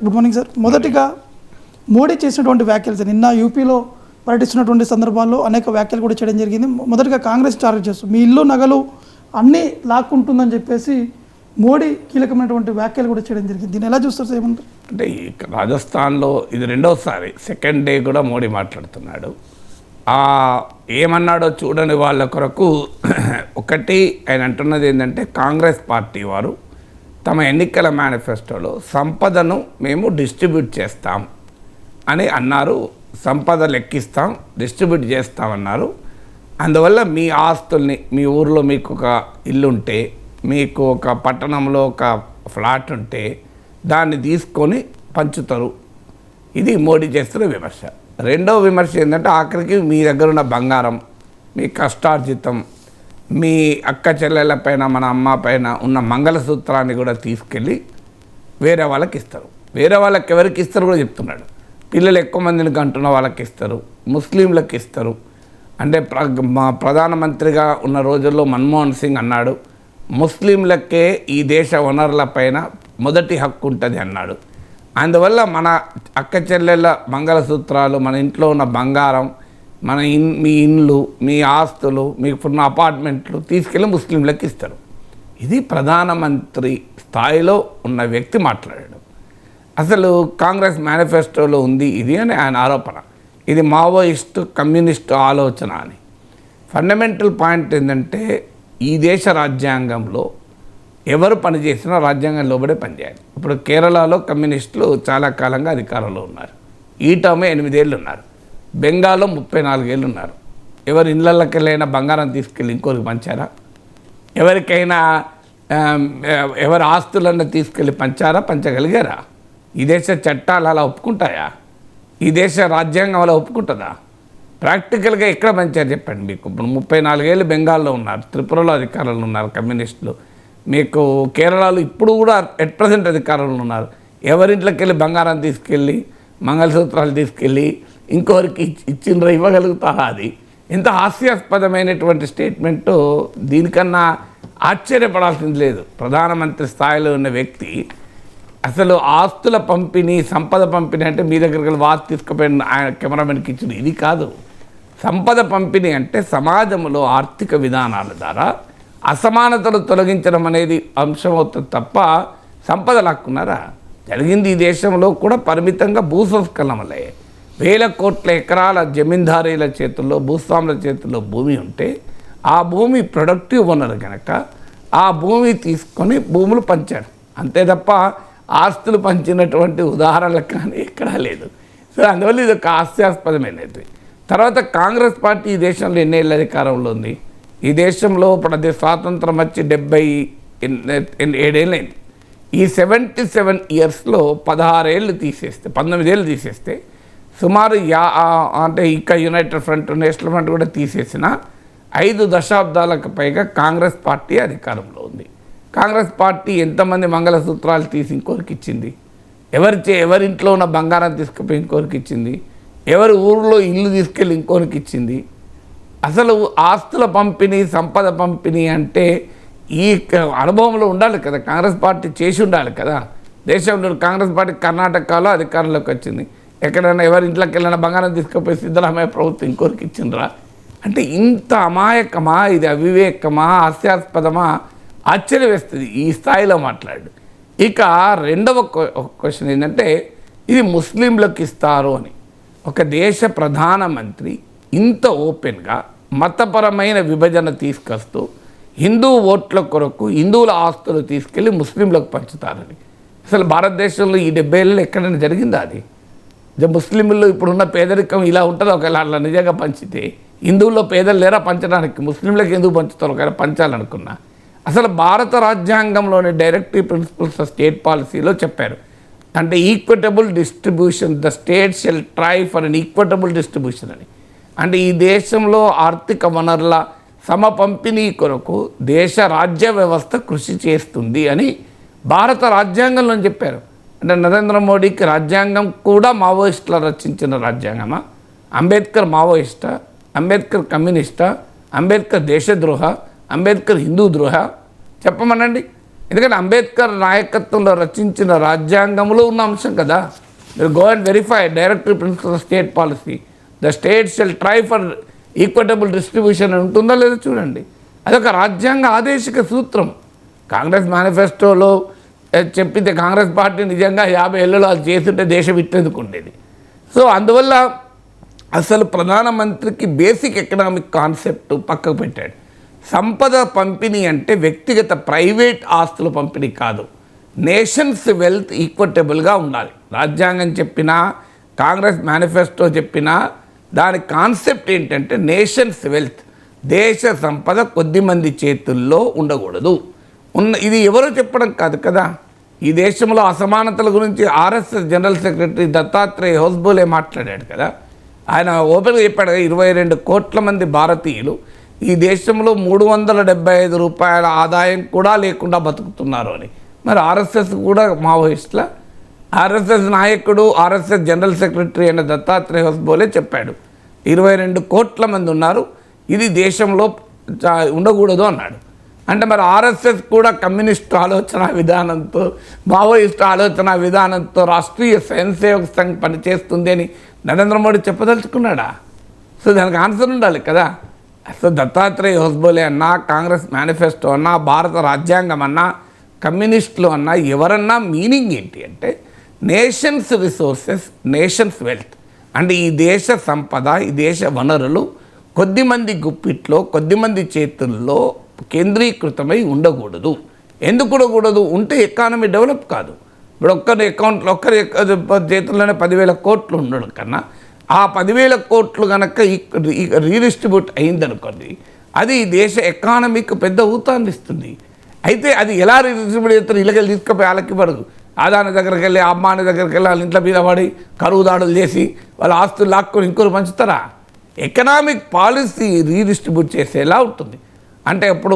Good morning sir. మొదటిగా మోడీ చేసినటువంటి వ్యాఖ్యలు సార్, నిన్న యూపీలో పర్యటిస్తున్నటువంటి సందర్భాల్లో అనేక వ్యాఖ్యలు కూడా చేయడం జరిగింది. మొదటిగా కాంగ్రెస్ టార్గెట్ చేస్తూ మీ ఇల్లు నగలు అన్నీ లాక్కుంటుందని చెప్పేసి మోడీ కీలకమైనటువంటి వ్యాఖ్యలు కూడా చేయడం జరిగింది. దీన్ని ఎలా చూస్తారు సార్? ఏమంటారు? అంటే రాజస్థాన్లో ఇది రెండోసారి, సెకండ్ డే కూడా మోడీ మాట్లాడుతున్నాడు. ఏమన్నాడో చూడని వాళ్ళ కొరకు ఒకటి ఆయన అంటున్నది ఏంటంటే, కాంగ్రెస్ పార్టీ వారు తమ ఎన్నికల మేనిఫెస్టోలో సంపదను మేము డిస్ట్రిబ్యూట్ చేస్తాం అని అన్నారు. సంపద లెక్కిస్తాం, డిస్ట్రిబ్యూట్ చేస్తామన్నారు. అందువల్ల మీ ఆస్తుల్ని, మీ ఊర్లో మీకు ఒక ఇల్లు ఉంటే, మీకు ఒక పట్టణంలో ఒక ఫ్లాట్ ఉంటే దాన్ని తీసుకొని పంచుతారు. ఇది మోడీ చేస్తున్న విమర్శ. రెండవ విమర్శ ఏంటంటే, ఆఖరికి మీ దగ్గర ఉన్న బంగారం, మీ కష్టార్జితం, మీ అక్క చెల్లెళ్ళ పైన, మన అమ్మ పైన ఉన్న మంగళసూత్రాన్ని కూడా తీసుకెళ్ళి వేరే వాళ్ళకి ఇస్తారు. వేరే వాళ్ళకి ఎవరికి ఇస్తారు కూడా చెప్తున్నాడు. పిల్లలు ఎక్కువ మందిని కంటున్న వాళ్ళకి ఇస్తారు, ముస్లింలకు ఇస్తారు. అంటే మా ప్రధానమంత్రిగా ఉన్న రోజుల్లో మన్మోహన్ సింగ్ అన్నాడు, ముస్లింలకే ఈ దేశ వనరుల పైన మొదటి హక్కు ఉంటుంది అన్నాడు. అందువల్ల మన అక్క చెల్లెళ్ళ మంగళసూత్రాలు, మన ఇంట్లో ఉన్న బంగారం, మీ ఇండ్లు, మీ ఆస్తులు, మీకున్న అపార్ట్మెంట్లు తీసుకెళ్ళి ముస్లింలకు ఇస్తారు. ఇది ప్రధానమంత్రి స్థాయిలో ఉన్న వ్యక్తి మాట్లాడాడు. అసలు కాంగ్రెస్ మేనిఫెస్టోలో ఉంది ఇది అని ఆయన ఆరోపణ. ఇది మావోయిస్టు కమ్యూనిస్టు ఆలోచన అని. ఫండమెంటల్ పాయింట్ ఏంటంటే, ఈ దేశ రాజ్యాంగంలో ఎవరు పనిచేసినా రాజ్యాంగం లోబడే పనిచేయాలి. ఇప్పుడు కేరళలో కమ్యూనిస్టులు చాలా కాలంగా అధికారంలో ఉన్నారు. ఈ టర్మే 8 ఏళ్ళు ఉన్నారు. బెంగాల్లో 34 ఏళ్ళు ఉన్నారు. ఎవరి ఇళ్ళకి వెళ్ళైనా బంగారం తీసుకెళ్ళి ఇంకోరికి పంచారా? ఎవరికైనా ఎవరి ఆస్తులన్నా తీసుకెళ్ళి పంచారా? పంచగలిగారా? ఈ దేశ చట్టాలు అలా ఒప్పుకుంటాయా? ఈ దేశ రాజ్యాంగం అలా ఒప్పుకుంటుందా? ప్రాక్టికల్గా ఎక్కడ పంచారు చెప్పండి. మీకు ఇప్పుడు 34 ఏళ్ళు బెంగాల్లో ఉన్నారు, త్రిపురలో అధికారంలో ఉన్నారు కమ్యూనిస్టులు, మీకు కేరళలో ఇప్పుడు కూడా ఎట్ ప్రజెంట్ అధికారంలో ఉన్నారు. ఎవరింట్లోకి వెళ్ళి బంగారం తీసుకెళ్ళి, మంగళసూత్రాలు తీసుకెళ్ళి ఇంకొకరికి ఇచ్చిండ్ర ఇవ్వగలుగుతారా? అది ఎంత హాస్యాస్పదమైనటువంటి స్టేట్మెంటు. దీనికన్నా ఆశ్చర్యపడాల్సింది లేదు. ప్రధానమంత్రి స్థాయిలో ఉన్న వ్యక్తి అసలు ఆస్తుల పంపిణీ, సంపద పంపిణీ అంటే మీ దగ్గరికి వెళ్ళి వాచ్ తీసుకుపోయిన ఆయన కెమెరామెన్కి ఇచ్చింది ఇది కాదు. సంపద పంపిణీ అంటే సమాజంలో ఆర్థిక విధానాల ద్వారా అసమానతలు తొలగించడం అనేది అంశం అవుతుంది తప్ప సంపద లాక్కున్నారా? జరిగింది ఈ దేశంలో కూడా పరిమితంగా భూ సంస్కరణ వల్లే. 1000 కోట్ల ఎకరాల జమీందారీల చేతుల్లో, భూస్వాముల చేతుల్లో భూమి ఉంటే ఆ భూమి ప్రొడక్టివ్ వనరు కనుక ఆ భూమి తీసుకొని భూములు పంచాడు. అంతే తప్ప ఆస్తులు పంచినటువంటి ఉదాహరణలు కానీ ఎక్కడా లేదు. సో అందువల్ల ఇది ఒక హాస్యాస్పదమైనది. తర్వాత కాంగ్రెస్ పార్టీ ఈ దేశంలో ఎన్నేళ్ళ అధికారంలో ఉంది? ఈ దేశంలో ఇప్పుడు స్వాతంత్రం వచ్చి 77 ఏళ్ళైంది. ఈ 77 ఇయర్స్లో 16 ఏళ్ళు తీసేస్తే, 19 ఏళ్ళు తీసేస్తే సుమారు అంటే ఇక యునైటెడ్ ఫ్రంట్, నేషనల్ ఫ్రంట్ కూడా తీసేసిన 5 దశాబ్దాలకు పైగా కాంగ్రెస్ పార్టీ అధికారంలో ఉంది. కాంగ్రెస్ పార్టీ ఎంతమంది మంగళసూత్రాలు తీసి ఇంకోరికి ఇచ్చింది? ఎవరింట్లో ఉన్న బంగారం తీసుకుపోయి ఇంకోరికి ఇచ్చింది? ఎవరి ఊరిలో ఇల్లు తీసుకెళ్ళి ఇంకోరికి ఇచ్చింది? అసలు ఆస్తుల పంపిణీ, సంపద పంపిణీ అంటే ఈ అనుభవంలో ఉండాలి కదా. కాంగ్రెస్ పార్టీ చేసి ఉండాలి కదా. దేశంలో కాంగ్రెస్ పార్టీ కర్ణాటకలో అధికారంలోకి వచ్చింది. ఎక్కడైనా ఎవరి ఇంట్లోకి వెళ్ళినా బంగారం తీసుకుపోయి సిద్ధరామయ్య ప్రభుత్వం ఇంకోరికి ఇచ్చిండ్రా? అంటే ఇంత అమాయకమా? ఇది అవివేకమా? హాస్యాస్పదమా? ఆశ్చర్యం వేస్తుంది ఈ స్థాయిలో మాట్లాడు. ఇక రెండవ క్వశ్చన్ ఏంటంటే, ఇది ముస్లింలకు ఇస్తారు అని. ఒక దేశ ప్రధానమంత్రి ఇంత ఓపెన్గా మతపరమైన విభజన తీసుకొస్తూ హిందూ ఓట్ల కొరకు హిందువుల ఆస్తులు తీసుకెళ్ళి ముస్లింలకు పంచుతారని. అసలు భారతదేశంలో ఈ 70 ఏళ్ళు ఎక్కడైనా జరిగిందా? అది ముస్లింలు ఇప్పుడున్న పేదరికం ఇలా ఉంటుంది. ఒకవేళ అలా నిజంగా పంచితే హిందువుల్లో పేదలు లేరా పంచడానికి? ముస్లింలకు ఎందుకు పంచుతారు ఒకవేళ పంచాలనుకున్నా? అసలు భారత రాజ్యాంగంలోని డైరెక్టివ్ ప్రిన్సిపల్స్ ఆఫ్ స్టేట్ పాలసీలో చెప్పారు. అంటే equitable distribution, the state shall try for an equitable distribution అని. అంటే ఈ దేశంలో ఆర్థిక వనరుల సమ పంపిణీ కొరకు దేశ రాజ్య వ్యవస్థ కృషి చేస్తుంది అని భారత రాజ్యాంగంలో చెప్పారు. అంటే నరేంద్ర మోడీకి రాజ్యాంగం కూడా మావోయిస్టులు రచించిన రాజ్యాంగమా? అంబేద్కర్ మావోయిస్టా? అంబేద్కర్ కమ్యూనిస్టా? అంబేద్కర్ దేశద్రోహ? అంబేద్కర్ హిందూ ద్రోహ? చెప్పమనండి. ఎందుకంటే అంబేద్కర్ నాయకత్వంలో రచించిన రాజ్యాంగంలో ఉన్న అంశం కదా. మీరు go and verify directive principle state policy, the state shall try for equitable distribution అని ఉంటుందో లేదో చూడండి. అదొక రాజ్యాంగ ఆదేశిక సూత్రం. కాంగ్రెస్ మేనిఫెస్టోలో చెప్పితే కాంగ్రెస్ పార్టీ నిజంగా 50 ఏళ్ళలో అది చేస్తుంటే దేశం ఇట్టెందుకుండేది. సో అందువల్ల అసలు ప్రధానమంత్రికి బేసిక్ ఎకనామిక్ కాన్సెప్ట్ పక్కకు పెట్టాడు. సంపద పంపిణీ అంటే వ్యక్తిగత ప్రైవేట్ ఆస్తుల పంపిణీ కాదు, నేషన్స్ వెల్త్ ఈక్విటబుల్గా ఉండాలి. రాజ్యాంగం చెప్పినా కాంగ్రెస్ మేనిఫెస్టో చెప్పినా దాని కాన్సెప్ట్ ఏంటంటే నేషన్స్ వెల్త్, దేశ సంపద కొద్దిమంది చేతుల్లో ఉండకూడదు. ఇది ఎవరో చెప్పడం కాదు కదా. ఈ దేశంలో అసమానతల గురించి ఆర్ఎస్ఎస్ జనరల్ సెక్రటరీ దత్తాత్రేయ హోస్బోలే మాట్లాడాడు కదా. ఆయన ఓపెన్గా చెప్పాడు, 22 కోట్ల మంది భారతీయులు ఈ దేశంలో 375 రూపాయల ఆదాయం కూడా లేకుండా బతుకుతున్నారు అని. మరి ఆర్ఎస్ఎస్ కూడా మావోయిస్టుల? ఆర్ఎస్ఎస్ నాయకుడు, ఆర్ఎస్ఎస్ జనరల్ సెక్రటరీ అయిన దత్తాత్రేయ హోస్బోలే చెప్పాడు 22 కోట్ల మంది ఉన్నారు, ఇది దేశంలో ఉండకూడదు అన్నాడు. అంటే మరి ఆర్ఎస్ఎస్ కూడా కమ్యూనిస్ట్ ఆలోచన విధానంతో, మావోయిస్ట్ ఆలోచన విధానంతో రాష్ట్రీయ స్వయంసేవక సంఘ్ పనిచేస్తుంది అని నరేంద్ర మోడీ చెప్పదలుచుకున్నాడా? సో దానికి ఆన్సర్ ఉండాలి కదా. సో దత్తాత్రేయ హోస్బోలే అన్నా, కాంగ్రెస్ మేనిఫెస్టో అన్నా, భారత రాజ్యాంగం అన్నా, కమ్యూనిస్టులు అన్నా, ఎవరన్నా మీనింగ్ ఏంటి అంటే నేషన్స్ రిసోర్సెస్, నేషన్స్ వెల్త్. అంటే ఈ దేశ సంపద, ఈ దేశ వనరులు కొద్దిమంది గుప్పిట్లో, కొద్దిమంది చేతుల్లో కేంద్రీకృతమై ఉండకూడదు. ఎందుకు ఉండకూడదు? ఉంటే ఎకానమీ డెవలప్ కాదు. ఇప్పుడు ఒక్కరి అకౌంట్లో, ఒక్కరి చేతుల్లోనే 10,000 కోట్లు ఉండడం కన్నా ఆ 10,000 కోట్లు కనుక రీడిస్ట్రిబ్యూట్ అయిందనుకోండి, అది దేశ ఎకానమీకి పెద్ద ఊతాన్ని ఇస్తుంది. అయితే అది ఎలా రీడిస్ట్రిబ్యూట్ చేస్తారు? ఇళ్ళకెళ్ళి తీసుకుపోయి వాళ్ళకి పడదు. ఆదాని దగ్గరికి వెళ్ళి, అమ్మాని దగ్గరికి వెళ్ళి వాళ్ళ ఇంట్లో మీద పడి కరువు దాడులు చేసి వాళ్ళ ఆస్తులు లాక్కొని ఇంకొకరు పంచుతారా? ఎకనామిక్ పాలసీ రీడిస్ట్రిబ్యూట్ చేసేలా ఉంటుంది. అంటే ఇప్పుడు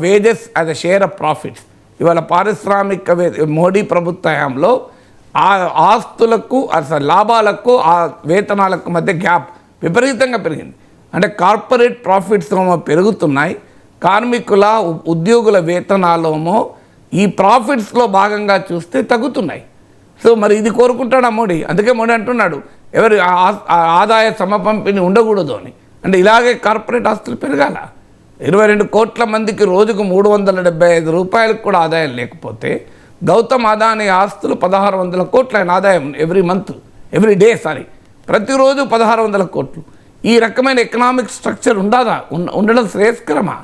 wages as a share of profits. ఇవాళ పారిశ్రామిక మోడీ ప్రభుత్వ హయాంలో ఆ ఆస్తులకు, అసలు లాభాలకు, ఆ వేతనాలకు మధ్య గ్యాప్ విపరీతంగా పెరిగింది. అంటే కార్పొరేట్ ప్రాఫిట్స్ ఏమో పెరుగుతున్నాయి, కార్మికుల ఉద్యోగుల వేతనాలేమో ఈ ప్రాఫిట్స్లో భాగంగా చూస్తే తగ్గుతున్నాయి. సో మరి ఇది కోరుకుంటాడా మోడీ? అందుకే మోడీ అంటున్నాడు ఎవరి ఆదాయ సమపంపిణీ ఉండకూడదు అని. అంటే ఇలాగే కార్పొరేట్ ఆస్తులు పెరగాల. 22 కోట్ల మందికి రోజుకు 375 రూపాయలకు కూడా ఆదాయం లేకపోతే, గౌతమ్ అదానీ ఆస్తులు 1600 కోట్ల ఆదాయం ఎవ్రీ డే ప్రతిరోజు 1600 కోట్లు. ఈ రకమైన ఎకనామిక్ స్ట్రక్చర్ ఉండడం శ్రేయస్కరమా?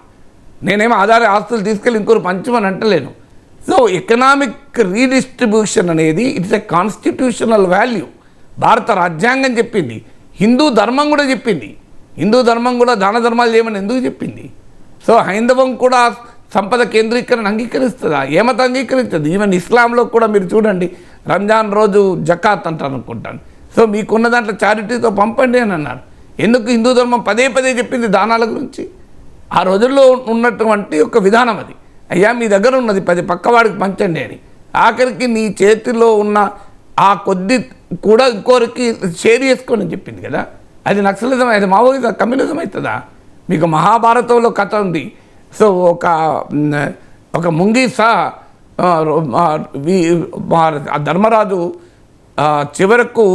నేనేమో అదానీ ఆస్తులు తీసుకెళ్ళి ఇంకొకరు పంచమని అంటలేను. సో ఎకనామిక్ రీడిస్ట్రిబ్యూషన్ అనేది ఇట్స్ ఎ కాన్స్టిట్యూషనల్ వాల్యూ. భారత రాజ్యాంగం చెప్పింది, హిందూ ధర్మం కూడా చెప్పింది. హిందూ ధర్మం కూడా దాన ధర్మాలు చేయమని ఎందుకు చెప్పింది? సో హైందవం కూడా సంపద కేంద్రీకరణ అంగీకరిస్తుందా? ఏమత అంగీకరిస్తుంది? ఈవెన్ ఇస్లాంలో కూడా మీరు చూడండి, రంజాన్ రోజు జకాత్ అంటారు అనుకుంటాను. సో మీకున్న దాంట్లో చారిటీతో పంపండి అని అన్నారు. ఎందుకు? హిందూ ధర్మం పదే చెప్పింది దానాల గురించి. ఆ రోజుల్లో ఉన్నటువంటి ఒక విధానం అది. అయ్యా మీ దగ్గర ఉన్నది 10 పక్కవాడికి పంచండి అని. ఆఖరికి నీ చేతిలో ఉన్న ఆ కొద్ది కూడా ఇంకోరికి షేర్ చేసుకోని చెప్పింది కదా. అది నక్సలిజం, అది మావోయిజం, కమ్యూనిజం అవుతుందా? మీకు మహాభారతంలో కథ ఉంది. సో ఒక ముంగీస ధర్మరాజు చివరకు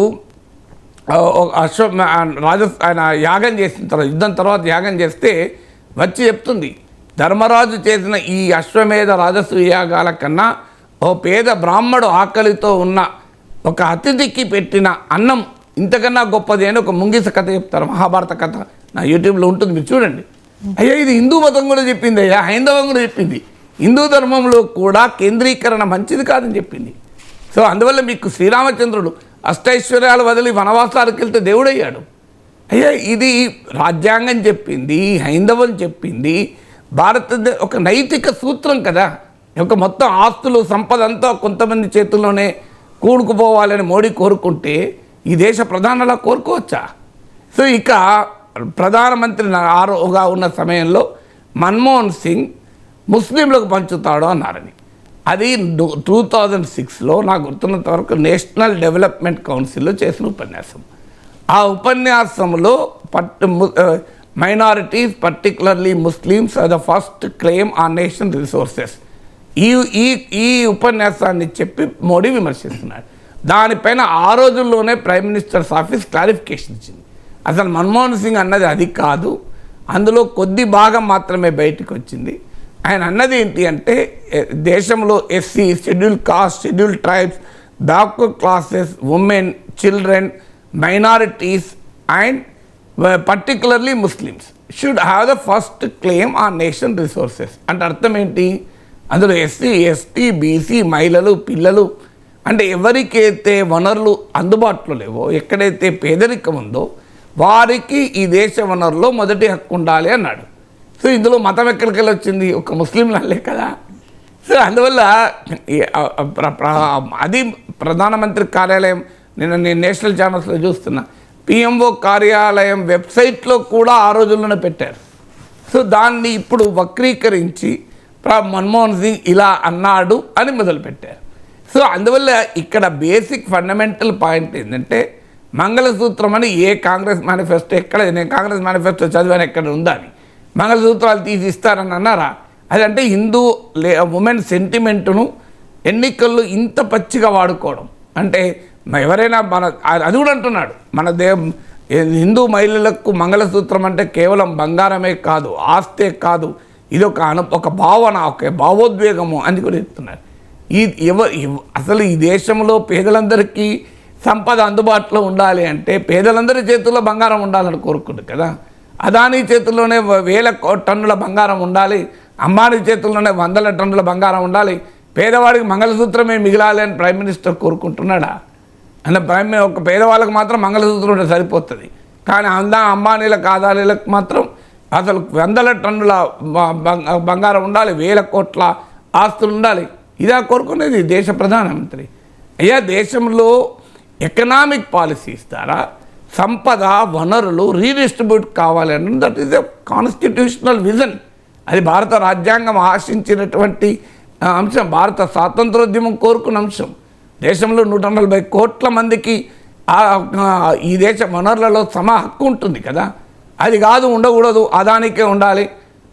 ఆయన యాగం చేసిన తర్వాత, యుద్ధం తర్వాత యాగం చేస్తే వచ్చి చెప్తుంది, ధర్మరాజు చేసిన ఈ అశ్వమేధ రాజసూయ యాగాల కన్నా ఓ పేద బ్రాహ్మడు ఆకలితో ఉన్న ఒక అతిథికి పెట్టిన అన్నం ఇంతకన్నా గొప్పది అని ఒక ముంగిస కథ చెప్తారు, మహాభారత కథ. నా యూట్యూబ్లో ఉంటుంది, మీరు చూడండి. అయ్యా ఇది హిందూ మతం కూడా చెప్పింది, అయ్యా హైందవం కూడా చెప్పింది. హిందూ ధర్మంలో కూడా కేంద్రీకరణ మంచిది కాదని చెప్పింది. సో అందువల్ల మీకు శ్రీరామచంద్రుడు అష్టైశ్వర్యాలు వదిలి వనవాసాలకు వెళ్తే దేవుడయ్యాడు. అయ్యా ఇది రాజ్యాంగం చెప్పింది, హైందవం చెప్పింది, భారతదేశ ఒక నైతిక సూత్రం కదా. ఒక మొత్తం ఆస్తులు సంపద అంతా కొంతమంది చేతుల్లోనే కూడుకుపోవాలని మోడీ కోరుకుంటే ఈ దేశ ప్రధానిలా కోరుకోవచ్చా? సో ఇక ప్రధానమంత్రిగా ఉన్న సమయంలో మన్మోహన్ సింగ్ ముస్లింలకు పంచుతాడు అన్నారని. అది 2006లో నాకు గుర్తున్నంత వరకు నేషనల్ డెవలప్మెంట్ కౌన్సిల్లో చేసిన ఉపన్యాసం. ఆ ఉపన్యాసంలో minorities particularly Muslims are the first claim on nation resources. ఈ ఈ ఈ ఉపన్యాసాన్ని చెప్పి మోడీ విమర్శిస్తున్నాడు. దానిపైన ఆ రోజుల్లోనే ప్రైమ్ మినిస్టర్స్ ఆఫీస్ క్లారిఫికేషన్ ఇచ్చింది. అసలు మన్మోహన్ సింగ్ అన్నది అది కాదు, అందులో కొద్ది భాగం మాత్రమే బయటకు వచ్చింది. ఆయన అన్నది ఏంటి అంటే దేశంలో SC, schedule caste, schedule tribes, backward classes, women, children, minorities and particularly Muslims should have the first claim on nation resources. అంటే అర్థం ఏంటి? అందులో ఎస్సీ, ఎస్టీ, బీసీ, మహిళలు, పిల్లలు, అంటే ఎవరికైతే వనరులు అందుబాటులో లేవో, ఎక్కడైతే పేదరికం ఉందో వారికి ఈ దేశ వనరులో మొదటి హక్కు ఉండాలి అన్నాడు. సో ఇందులో మతం ఎక్కడికి వచ్చింది? ఒక ముస్లింలే కదా. సో అందువల్ల అది ప్రధానమంత్రి కార్యాలయం, నేను నేషనల్ ఛానల్స్లో చూస్తున్నా, పిఎంఓ కార్యాలయం వెబ్సైట్లో కూడా ఆ రోజుల్లోనే పెట్టారు. సో దాన్ని ఇప్పుడు వక్రీకరించి మన్మోహన్ సింగ్ ఇలా అన్నాడు అని మొదలుపెట్టారు. సో అందువల్ల ఇక్కడ బేసిక్ ఫండమెంటల్ పాయింట్ ఏంటంటే మంగళసూత్రం అని ఏ కాంగ్రెస్ మేనిఫెస్టో ఎక్కడ, నేను కాంగ్రెస్ మేనిఫెస్టో చదివాను ఎక్కడ ఉందా అని, మంగళసూత్రాలు తీసి ఇస్తారని అన్నారా? అదంటే హిందూ ఉమెన్ సెంటిమెంటును ఎన్నికల్లో ఇంత పచ్చిగా వాడుకోవడం అంటే ఎవరైనా అది కూడా అంటున్నాడు, మన హిందూ మహిళలకు మంగళసూత్రం అంటే కేవలం బంగారమే కాదు, ఆస్తే కాదు, ఇది ఒక భావన, ఒక భావోద్వేగము అని కూడా చెప్తున్నారు. అసలు ఈ దేశంలో పేదలందరికీ సంపద అందుబాటులో ఉండాలి అంటే పేదలందరి చేతుల్లో బంగారం ఉండాలని కోరుకుంటుంది కదా. అదానీ చేతుల్లోనే 1000 టన్నుల బంగారం ఉండాలి, అంబానీ చేతుల్లోనే 100 టన్నుల బంగారం ఉండాలి, పేదవాడికి మంగళసూత్రమే మిగిలాలి అని ప్రైమ్ మినిస్టర్ కోరుకుంటున్నాడా? అంటే ఒక పేదవాళ్ళకి మాత్రం మంగళసూత్రం ఉంటే సరిపోతుంది, కానీ అంబానీలకు, అదానీలకు మాత్రం అసలు 100 టన్నుల బంగారం ఉండాలి, 1000 కోట్ల ఆస్తులు ఉండాలి. ఇదా కోరుకునేది దేశ ప్రధానమంత్రి? అయ్యా, దేశంలో ఎకనామిక్ పాలసీ ఇస్తారా? సంపద వనరులు రీడిస్ట్రిబ్యూట్ కావాలి అంటే that is a constitutional vision. అది భారత రాజ్యాంగం ఆశించినటువంటి అంశం, భారత స్వాతంత్రోద్యమం కోరుకున్న అంశం. దేశంలో 140 కోట్ల మందికి ఈ దేశ వనరులలో సమ హక్కు ఉంటుంది కదా. అది కాదు, ఉండకూడదు, అదానికే ఉండాలి,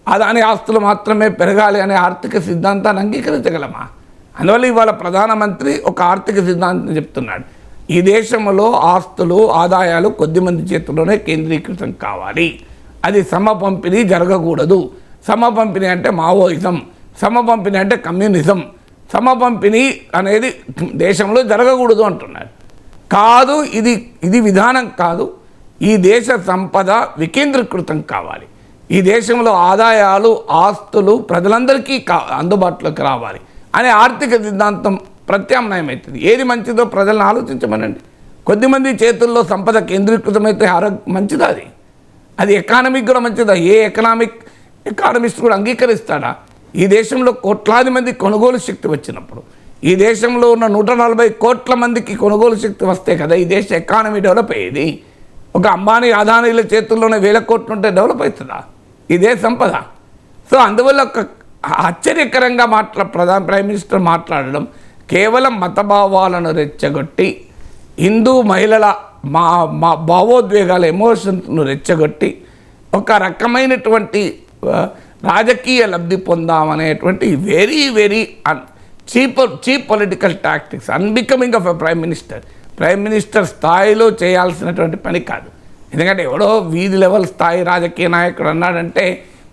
అదాని ఆస్తులు మాత్రమే పెరగాలి అనే ఆర్థిక సిద్ధాంతాన్ని అంగీకరించగలమా? అందువల్ల ఇవాళ ప్రధానమంత్రి ఒక ఆర్థిక సిద్ధాంతం చెప్తున్నాడు, ఈ దేశంలో ఆస్తులు, ఆదాయాలు కొద్దిమంది చేతుల్లోనే కేంద్రీకృతం కావాలి, అది సమ పంపిణీ జరగకూడదు. సమ పంపిణీ అంటే మావోయిజం, సమ పంపిణీ అంటే కమ్యూనిజం, సమ పంపిణీ అనేది దేశంలో జరగకూడదు అంటున్నాడు. కాదు, ఇది విధానం కాదు. ఈ దేశ సంపద వికేంద్రీకృతం కావాలి, ఈ దేశంలో ఆదాయాలు, ఆస్తులు ప్రజలందరికీ అందుబాటులోకి రావాలి అనే ఆర్థిక సిద్ధాంతం ప్రత్యామ్నాయం అవుతుంది. ఏది మంచిదో ప్రజలను ఆలోచించమనండి. కొద్దిమంది చేతుల్లో సంపద కేంద్రీకృతమైతే మంచిదా? అది ఎకానమీకి కూడా మంచిదా? ఏ ఎకానమిస్ట్ కూడా అంగీకరిస్తాడా? ఈ దేశంలో కోట్లాది మంది కొనుగోలు శక్తి వచ్చినప్పుడు, ఈ దేశంలో ఉన్న 140 కోట్ల మందికి కొనుగోలు శక్తి వస్తే కదా ఈ దేశ ఎకానమీ డెవలప్ అయ్యేది. ఒక అంబానీ, అదానీల చేతుల్లోనే 1000 కోట్లు ఉంటే డెవలప్ అవుతుందా ఇదే సంపద? సో అందువల్ల ఒక ఆశ్చర్యకరంగా ప్రైమ్ మినిస్టర్ మాట్లాడడం కేవలం మతభావాలను రెచ్చగొట్టి, హిందూ మహిళల భావోద్వేగాల ఎమోషన్స్ను రెచ్చగొట్టి ఒక రకమైనటువంటి రాజకీయ లబ్ధి పొందామనేటువంటి very very cheap political tactics unbecoming of a prime minister స్థాయిలో చేయాల్సినటువంటి పని కాదు. ఎందుకంటే ఎవడో వీధి లెవెల్ స్థాయి రాజకీయ నాయకుడు అన్నాడంటే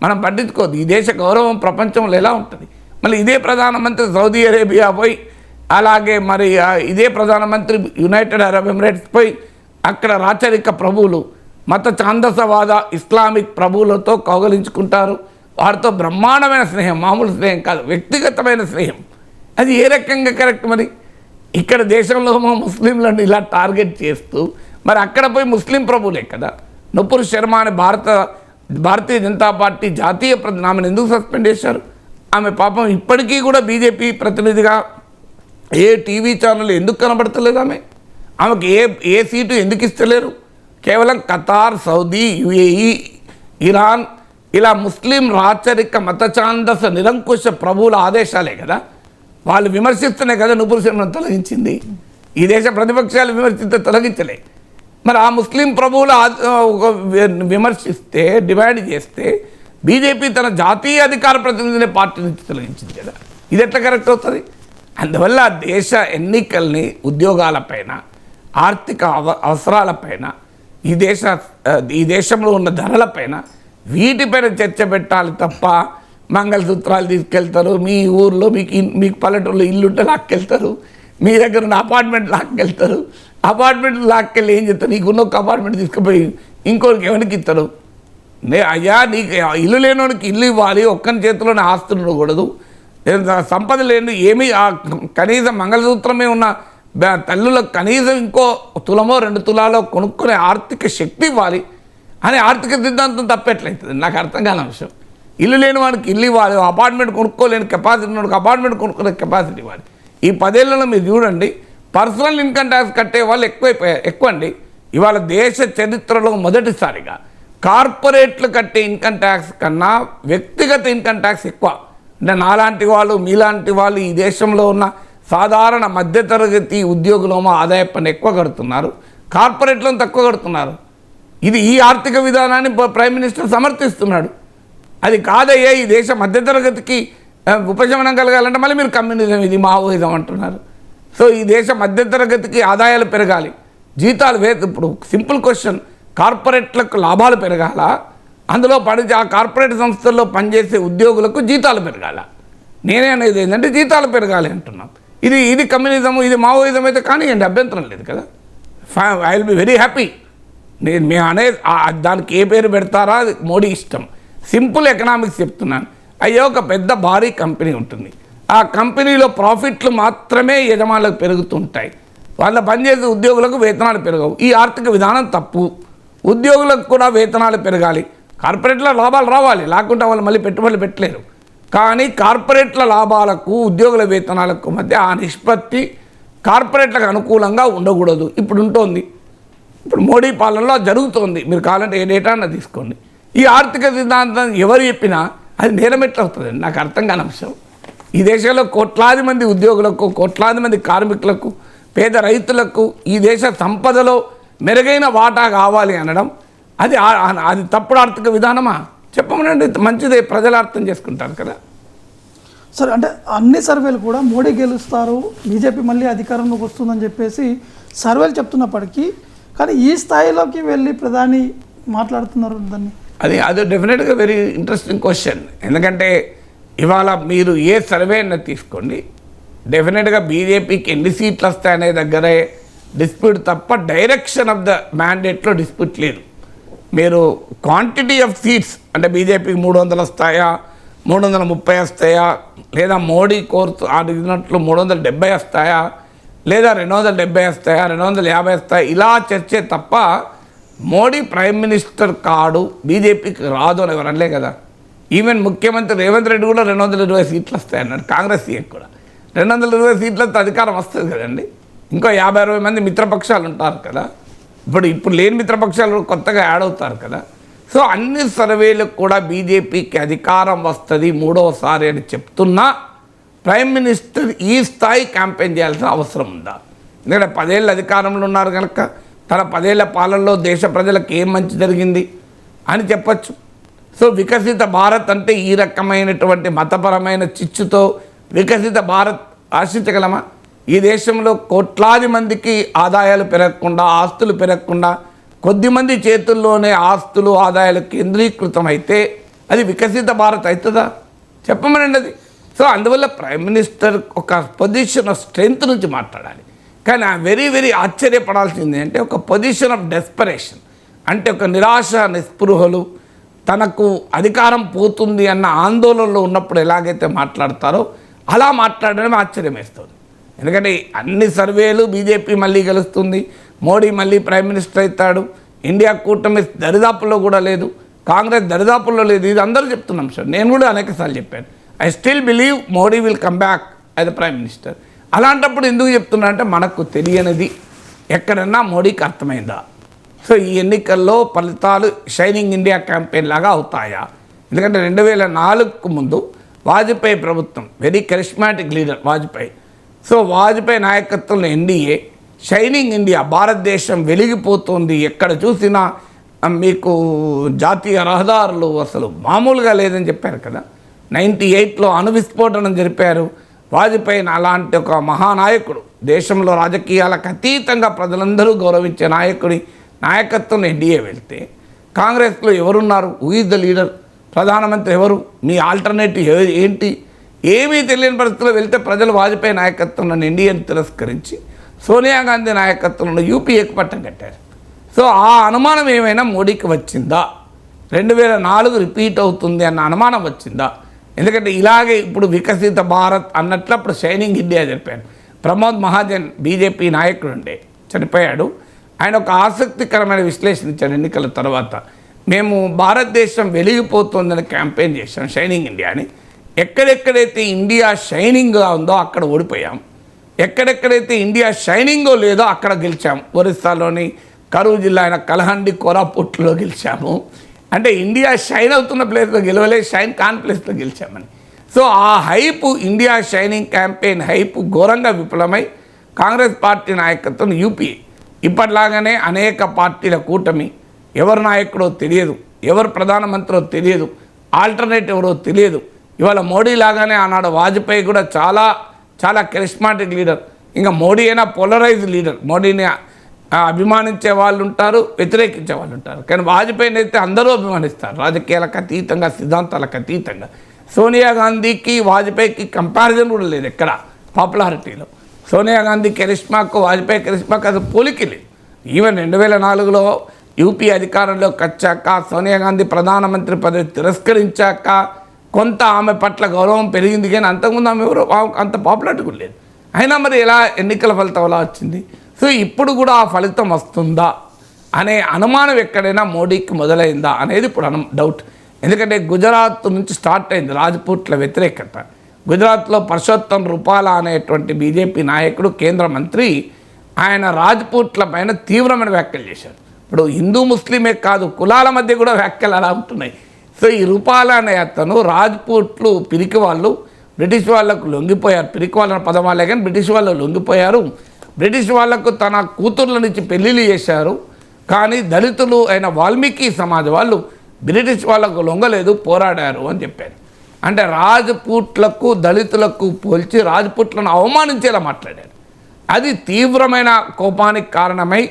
మనం పట్టించుకోవద్దు. ఈ దేశ గౌరవం ప్రపంచంలో ఎలా ఉంటుంది? మళ్ళీ ఇదే ప్రధానమంత్రి సౌదీ అరేబియా పోయి, అలాగే మరి ఇదే ప్రధానమంత్రి యునైటెడ్ అరబ్ ఎమిరేట్స్ పోయి అక్కడ రాచరిక ప్రభువులు, మత ఛాందసవాద ఇస్లామిక్ ప్రభువులతో కౌగలించుకుంటారు. వారితో బ్రహ్మాండమైన స్నేహం, మామూలు స్నేహం కాదు, వ్యక్తిగతమైన స్నేహం. అది ఏ రకంగా కరెక్ట్? మరి ఇక్కడ దేశంలో ముస్లింలను ఇలా టార్గెట్ చేస్తూ మరి అక్కడ పోయి ముస్లిం ప్రభువులే కదా. నుపుర్ శర్మ అనే భారతీయ జనతా పార్టీ జాతీయ ఆమెను ఎందుకు సస్పెండ్ చేశారు? ఆమె పాపం ఇప్పటికీ కూడా బీజేపీ ప్రతినిధిగా ఏ టీవీ ఛానల్ ఎందుకు కనబడతలేదు? ఆమెకు ఏ సీటు ఎందుకు ఇస్తలేరు? కేవలం ఖతార్, సౌదీ, యుఏఈ, ఇరాన్ ఇలా ముస్లిం రాచరిక మతఛాందస నిరంకుశ ప్రభువుల ఆదేశాలే కదా. వాళ్ళు విమర్శిస్తేనే కదా నుపుర్ శర్మను తొలగించింది. ఈ దేశ ప్రతిపక్షాలు విమర్శిస్తే తొలగించలే. మరి ఆ ముస్లిం ప్రభువులు విమర్శిస్తే, డిమాండ్ చేస్తే బీజేపీ తన జాతీయ అధికార ప్రతినిధిని పార్టీ నుంచి తొలగించింది కదా. ఇది ఎట్లా కరెక్ట్ అవుతుంది? అందువల్ల దేశ ఎన్నికల్ని ఉద్యోగాలపైన, ఆర్థిక అవసరాలపైన, ఈ దేశంలో ఉన్న ధరలపైన వీటిపైన చర్చ పెట్టాలి తప్ప మంగళసూత్రాలు తీసుకెళ్తారు, మీ ఊర్లో మీకు పల్లెటూరులో ఇల్లుంటే లాక్కెళ్తారు, మీ దగ్గర ఉన్న అపార్ట్మెంట్ లాక్కెళ్తారు, అపార్ట్మెంట్ లాక్కెళ్ళి ఏం చేస్తారు? నీకున్న ఒక అపార్ట్మెంట్ తీసుకుపోయి ఇంకోరికి ఎవరికి ఇస్తారు? అయ్యా నీకు ఇల్లు లేనివాడికి ఇల్లు ఇవ్వాలి, ఒక్కని చేతిలోనే ఆస్తులు ఉండకూడదు, సంపద లేని ఏమీ కనీసం మంగళసూత్రమే ఉన్న తల్లులకు కనీసం ఇంకో తులమో 2 తులాలో కొనుక్కునే ఆర్థిక శక్తి ఇవ్వాలి అని ఆర్థిక సిద్ధాంతం తప్పేట్లయితుంది. నాకు అర్థం కాని అంశం. ఇల్లు లేని వాడికి ఇల్లు ఇవ్వాలి, అపార్ట్మెంట్ కొనుక్కోలేని కెపాసిటీ ఉన్నవాడికి అపార్ట్మెంట్ కొనుక్కునే కెపాసిటీ ఇవ్వాలి. ఈ 10 ఏళ్లలో మీరు చూడండి, పర్సనల్ ఇన్కమ్ ట్యాక్స్ కట్టే వాళ్ళు ఎక్కువ అండి. ఇవాళ దేశ చరిత్రలో మొదటిసారిగా కార్పొరేట్లు కట్టే ఇన్కమ్ ట్యాక్స్ కన్నా వ్యక్తిగత ఇన్కమ్ ట్యాక్స్ ఎక్కువ. అంటే నాలాంటి వాళ్ళు, మీలాంటి వాళ్ళు ఈ దేశంలో ఉన్న సాధారణ మధ్యతరగతి ఉద్యోగులేమో ఆదాయ పన్ను ఎక్కువ కడుతున్నారు, కార్పొరేట్లను తక్కువ కడుతున్నారు. ఈ ఆర్థిక విధానాన్ని ప్రైమ్ మినిస్టర్ సమర్థిస్తున్నాడు. అది కాదయ్యే, ఈ దేశ మధ్యతరగతికి ఉపశమనం కలగాలంటే మళ్ళీ మీరు కమ్యూనిజం, ఇది మావోయిజం అంటున్నారు. సో ఈ దేశ మధ్యతరగతికి ఆదాయాలు పెరగాలి, జీతాలు ఇప్పుడు సింపుల్ క్వశ్చన్, కార్పొరేట్లకు లాభాలు పెరగాల, అందులో ఆ కార్పొరేట్ సంస్థల్లో పనిచేసే ఉద్యోగులకు జీతాలు పెరగాల. నేనే అనేది ఏంటంటే జీతాలు పెరగాలి అంటున్నాం. ఇది కమ్యూనిజం, ఇది మావోయిజం అయితే కానీ అభ్యంతరం లేదు కదా. I will be very happy. మేము అనేది దానికి ఏ పేరు పెడతారా అది మోడీ ఇష్టం. సింపుల్ ఎకనామిక్స్ చెప్తున్నాను. అయ్యో ఒక పెద్ద భారీ కంపెనీ ఉంటుంది, ఆ కంపెనీలో ప్రాఫిట్లు మాత్రమే యజమానులకు పెరుగుతుంటాయి, వాళ్ళ పనిచేసే ఉద్యోగులకు వేతనాలు పెరగవు. ఈ ఆర్థిక విధానం తప్పు. ఉద్యోగులకు కూడా వేతనాలు పెరగాలి, కార్పొరేట్ల లాభాలు రావాలి, లేకుంటే వాళ్ళు మళ్ళీ పెట్టుబడులు పెట్టలేరు. కానీ కార్పొరేట్ల లాభాలకు ఉద్యోగుల వేతనాలకు మధ్య ఆ నిష్పత్తి కార్పొరేట్లకు అనుకూలంగా ఉండకూడదు. ఇప్పుడు ఉంటుంది, ఇప్పుడు మోడీ పాలనలో జరుగుతోంది. మీరు కావాలంటే ఏ డేటా అన్న తీసుకోండి. ఈ ఆర్థిక సిద్ధాంతం ఎవరు చెప్పినా అది నేరం ఎట్లా అవుతుందండి? నాకు అర్థం కాని అంశం. ఈ దేశంలో కోట్లాది మంది ఉద్యోగులకు, కోట్లాది మంది కార్మికులకు, పేద రైతులకు ఈ దేశ సంపదలో మెరుగైన వాటా కావాలి అనడం అది తప్పుడు ఆర్థిక విధానమా? చెప్పమనండి, మంచిదే, ప్రజలు అర్థం చేసుకుంటారు కదా. సరే, అంటే అన్ని సర్వేలు కూడా మోడీ గెలుస్తారు, బీజేపీ మళ్ళీ అధికారంలోకి వస్తుందని చెప్పేసి సర్వేలు చెప్తున్నప్పటికీ కానీ ఈ స్థాయిలోకి వెళ్ళి ప్రధాని మాట్లాడుతున్నారు దాన్ని. అది డెఫినెట్గా వెరీ ఇంట్రెస్టింగ్ క్వశ్చన్. ఎందుకంటే ఇవాళ మీరు ఏ సర్వే అయినా తీసుకోండి, డెఫినెట్గా బీజేపీకి ఎన్ని సీట్లు వస్తాయనే దగ్గరే డిస్ప్యూట్ తప్ప డైరెక్షన్ ఆఫ్ ద మ్యాండేట్లో డిస్ప్యూట్ లేదు. మీరు క్వాంటిటీ ఆఫ్ సీట్స్ అంటే బీజేపీకి 300 వస్తాయా, 330 వస్తాయా, లేదా మోడీ కోర్సు అడిగినట్లు 370 వస్తాయా, లేదా 270 వస్తాయా, 250 వస్తాయా, ఇలా చర్చే తప్ప మోడీ ప్రైమ్ మినిస్టర్ కాడు, బీజేపీకి రాదు అని ఎవరు అనలే కదా. ఈవెన్ ముఖ్యమంత్రి రేవంత్ రెడ్డి కూడా 220 సీట్లు వస్తాయన్నాడు, కాంగ్రెస్ సీఎం కూడా 220 సీట్లతో అధికారం వస్తుంది కదండి. ఇంకో 50-60 మంది మిత్రపక్షాలు ఉంటారు కదా, ఇప్పుడు లేని మిత్రపక్షాలు కొత్తగా యాడ్ అవుతారు కదా. సో అన్ని సర్వేలకు కూడా బీజేపీకి అధికారం వస్తుంది మూడవసారి అని చెప్తున్నా ప్రైమ్ మినిస్టర్ ఈ స్థాయి క్యాంపెయిన్ చేయాల్సిన అవసరం ఉందా? ఎందుకంటే 10 ఏళ్ళు అధికారంలో ఉన్నారు కనుక తన 10 ఏళ్ల పాలనలో దేశ ప్రజలకు ఏం మంచి జరిగింది అని చెప్పచ్చు. సో వికసిత భారత్ అంటే ఈ రకమైనటువంటి మతపరమైన చిచ్చుతో వికసిత భారత్ ఆశించగలమా? ఈ దేశంలో కోట్లాది మందికి ఆదాయాలు పెరగకుండా, ఆస్తులు పెరగకుండా, కొద్దిమంది చేతుల్లోనే ఆస్తులు ఆదాయాలు కేంద్రీకృతం అయితే అది వికసిత భారత్ అవుతుందా? చెప్పమనండి అది. సో అందువల్ల ప్రైమ్ మినిస్టర్ ఒక పొజిషన్ ఆఫ్ స్ట్రెంగ్త్ నుంచి మాట్లాడాలి. కానీ వెరీ వెరీ ఆశ్చర్యపడాల్సింది అంటే ఒక పొజిషన్ ఆఫ్ డెస్పరేషన్, అంటే ఒక నిరాశ నిస్పృహలు, తనకు అధికారం పోతుంది అన్న ఆందోళనలో ఉన్నప్పుడు ఎలాగైతే మాట్లాడతారో అలా మాట్లాడడం ఆశ్చర్యం వేస్తుంది. ఎందుకంటే అన్ని సర్వేలు బీజేపీ మళ్ళీ గెలుస్తుంది, మోడీ మళ్ళీ ప్రైమ్ మినిస్టర్ అవుతాడు, ఇండియా కూటమి దరిదాపుల్లో కూడా లేదు, కాంగ్రెస్ దరిదాపుల్లో లేదు, ఇది అందరూ చెప్తున్నాం సార్. నేను కూడా అనేకసార్లు చెప్పాను, I still believe Modi will come back as the prime minister. అలాంటప్పుడు ఎందుకు చెప్తున్నా అంటే మనకు తెలియనిది ఎక్కడన్నా మోడీకి అర్థమైందా? సో ఈ ఎన్నికల్లో ఫలితాలు షైనింగ్ ఇండియా క్యాంపెయిన్ లాగా అవుతాయా? ఎందుకంటే 2004కు ముందు వాజ్పేయి ప్రభుత్వం, very charismatic leader Vajpayee, so Vajpayee నాయకత్వంలో ఎన్డీఏ షైనింగ్ ఇండియా, భారతదేశం వెలిగిపోతుంది, ఎక్కడ చూసినా మీకు జాతీయ రహదారులు అసలు మామూలుగా లేదని చెప్పారు కదా. 98లో అణు విస్ఫోటనం జరిపారు. వాజ్పేయి అలాంటి ఒక మహానాయకుడు, దేశంలో రాజకీయాలకు అతీతంగా ప్రజలందరూ గౌరవించే నాయకుడి నాయకత్వం ఎన్డీఏ వెళ్తే కాంగ్రెస్లో ఎవరున్నారు? Who is the leader? ప్రధానమంత్రి ఎవరు? మీ ఆల్టర్నేటివ్ ఏంటి? ఏమీ తెలియని పరిస్థితుల్లో వెళ్తే ప్రజలు వాజ్పేయి నాయకత్వంలో ఎన్డీఏని తిరస్కరించి సోనియా గాంధీ నాయకత్వంలో యూపీఏకి పట్టం కట్టారు. సో ఆ అనుమానం ఏమైనా మోడీకి వచ్చిందా? 2004 రిపీట్ అవుతుంది అన్న అనుమానం వచ్చిందా? ఎందుకంటే ఇలాగే ఇప్పుడు వికసిత భారత్ అన్నట్లు అప్పుడు షైనింగ్ ఇండియా చెప్పాను. ప్రమోద్ మహాజన్ బీజేపీ నాయకుడు ఉండే, చనిపోయాడు. ఆయన ఒక ఆసక్తికరమైన విశ్లేషణ ఇచ్చాడు ఎన్నికల తర్వాత. మేము భారతదేశం వెలిగిపోతుందని క్యాంపెయిన్ చేశాం షైనింగ్ ఇండియాని. ఎక్కడెక్కడైతే ఇండియా షైనింగ్గా ఉందో అక్కడ ఓడిపోయాం, ఎక్కడెక్కడైతే ఇండియా షైనింగో లేదో అక్కడ గెలిచాం. ఒరిస్సాలోని కరూర్ జిల్లా అయిన కలహండి, కోరాపుట్లో గెలిచాము. అంటే ఇండియా షైన్ అవుతున్న ప్లేస్లో గెలవలే, షైన్ కాన్ ప్లేస్లో గెలిచామని. సో ఆ hype, India shining campaign hype ఘోరంగా విఫలమై కాంగ్రెస్ పార్టీ నాయకత్వం యూపీఏ ఇప్పటిలాగానే అనేక పార్టీల కూటమి, ఎవరు నాయకుడో తెలియదు, ఎవరు ప్రధానమంత్రో తెలియదు, ఆల్టర్నేటివ్ ఎవరో తెలియదు. ఇవాళ మోడీ లాగానే ఆనాడు వాజ్పేయి కూడా చాలా చాలా కరిస్మాటిక్ లీడర్. ఇంకా మోడీ అయినా పోలరైజ్ లీడర్. మోడీని అభిమానించే వాళ్ళు ఉంటారు, వ్యతిరేకించే వాళ్ళు ఉంటారు. కానీ వాజ్పేయిని అయితే అందరూ అభిమానిస్తారు, రాజకీయాలకు అతీతంగా, సిద్ధాంతాలకు అతీతంగా. సోనియా గాంధీకి వాజ్పేయికి కంపారిజన్ కూడా లేదు ఎక్కడ పాపులారిటీలో. సోనియా గాంధీ కరిష్మాకు వాజ్పేయి కరిష్మాకు అది పోలికి లేదు. ఈవెన్ 2004లో యూపీ అధికారంలోకి వచ్చాక, సోనియా గాంధీ ప్రధానమంత్రి పదవి తిరస్కరించాక కొంత ఆమె పట్ల గౌరవం పెరిగింది. కానీ అంతకుముందు ఆమె ఎవరు అంత పాపులారిటీ కూడా లేదు. అయినా మరి ఎలా ఎన్నికల ఫలితం ఎలా వచ్చింది? సో ఇప్పుడు కూడా ఆ ఫలితం వస్తుందా అనే అనుమానం ఎక్కడైనా మోడీకి మొదలైందా అనేది ఇప్పుడు డౌట్. ఎందుకంటే గుజరాత్ నుంచి స్టార్ట్ అయింది రాజ్పూట్ల వ్యతిరేకత. గుజరాత్లో పర్షోత్తం రూపాలా అనేటువంటి బీజేపీ నాయకుడు, కేంద్ర మంత్రి, ఆయన రాజ్పూట్ల పైన తీవ్రమైన వ్యాఖ్యలు చేశారు. ఇప్పుడు హిందూ ముస్లిమే కాదు, కులాల మధ్య కూడా వ్యాఖ్యలు అలా ఉంటున్నాయి. సో ఈ రూపాలా అనే అతను రాజ్పూట్లు పిరికి వాళ్ళు, బ్రిటిష్ వాళ్ళకు లొంగిపోయారు. పిరికి వాళ్ళ పదం వాళ్ళే కానీ బ్రిటిష్ వాళ్ళు లొంగిపోయారు. బ్రిటిష్ వాళ్లకు తన కూతుర్లనిచ్చి పెళ్ళిళ్ళు చేశారు. కానీ దళితులు అయిన వాల్మీకి సమాజ్ వాళ్ళు బ్రిటిష్ వాళ్ళకు లొంగలేదు, పోరాడారు అని చెప్పారు. అంటే రాజ్పూట్లకు దళితులకు పోల్చి రాజ్పూట్లను అవమానించేలా మాట్లాడారు. అది తీవ్రమైన కోపానికి కారణమై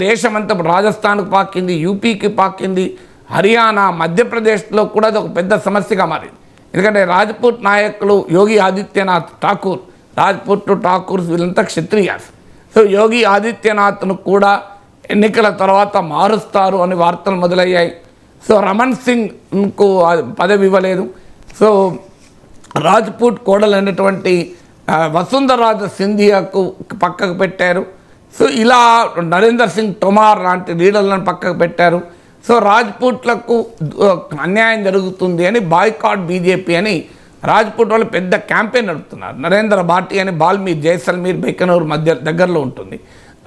దేశమంతా రాజస్థాన్కు పాకింది, యూపీకి పాకింది, హర్యానా, మధ్యప్రదేశ్లో కూడా అది ఒక పెద్ద సమస్యగా మారింది. ఎందుకంటే రాజ్పూట్ నాయకులు యోగి ఆదిత్యనాథ్ ఠాకూర్, రాజ్పూట్ ఠాకూర్స్ వీళ్ళంతా క్షత్రియాస్. సో యోగి ఆదిత్యనాథ్ను కూడా ఎన్నికల తర్వాత మారుస్తారు అని వార్తలు మొదలయ్యాయి. సో రమణ్ సింగ్కు పదవి ఇవ్వలేదు. సో రాజ్పూట్ కోడలైనటువంటి వసుంధరాజ సింధియాకు పక్కకు పెట్టారు. సో ఇలా నరేందర్ సింగ్ తోమార్ లాంటి లీడర్లను పక్కకు పెట్టారు. సో రాజ్పూట్లకు అన్యాయం జరుగుతుంది అని బాయ్కాట్ బీజేపీ అని రాజ్పూట్ వాళ్ళు పెద్ద క్యాంపెయిన్ నడుపుతున్నారు. నరేంద్ర భాటి అని బాల్మీర్, జైసల్మీర్, బైకనూర్ మధ్య దగ్గరలో ఉంటుంది,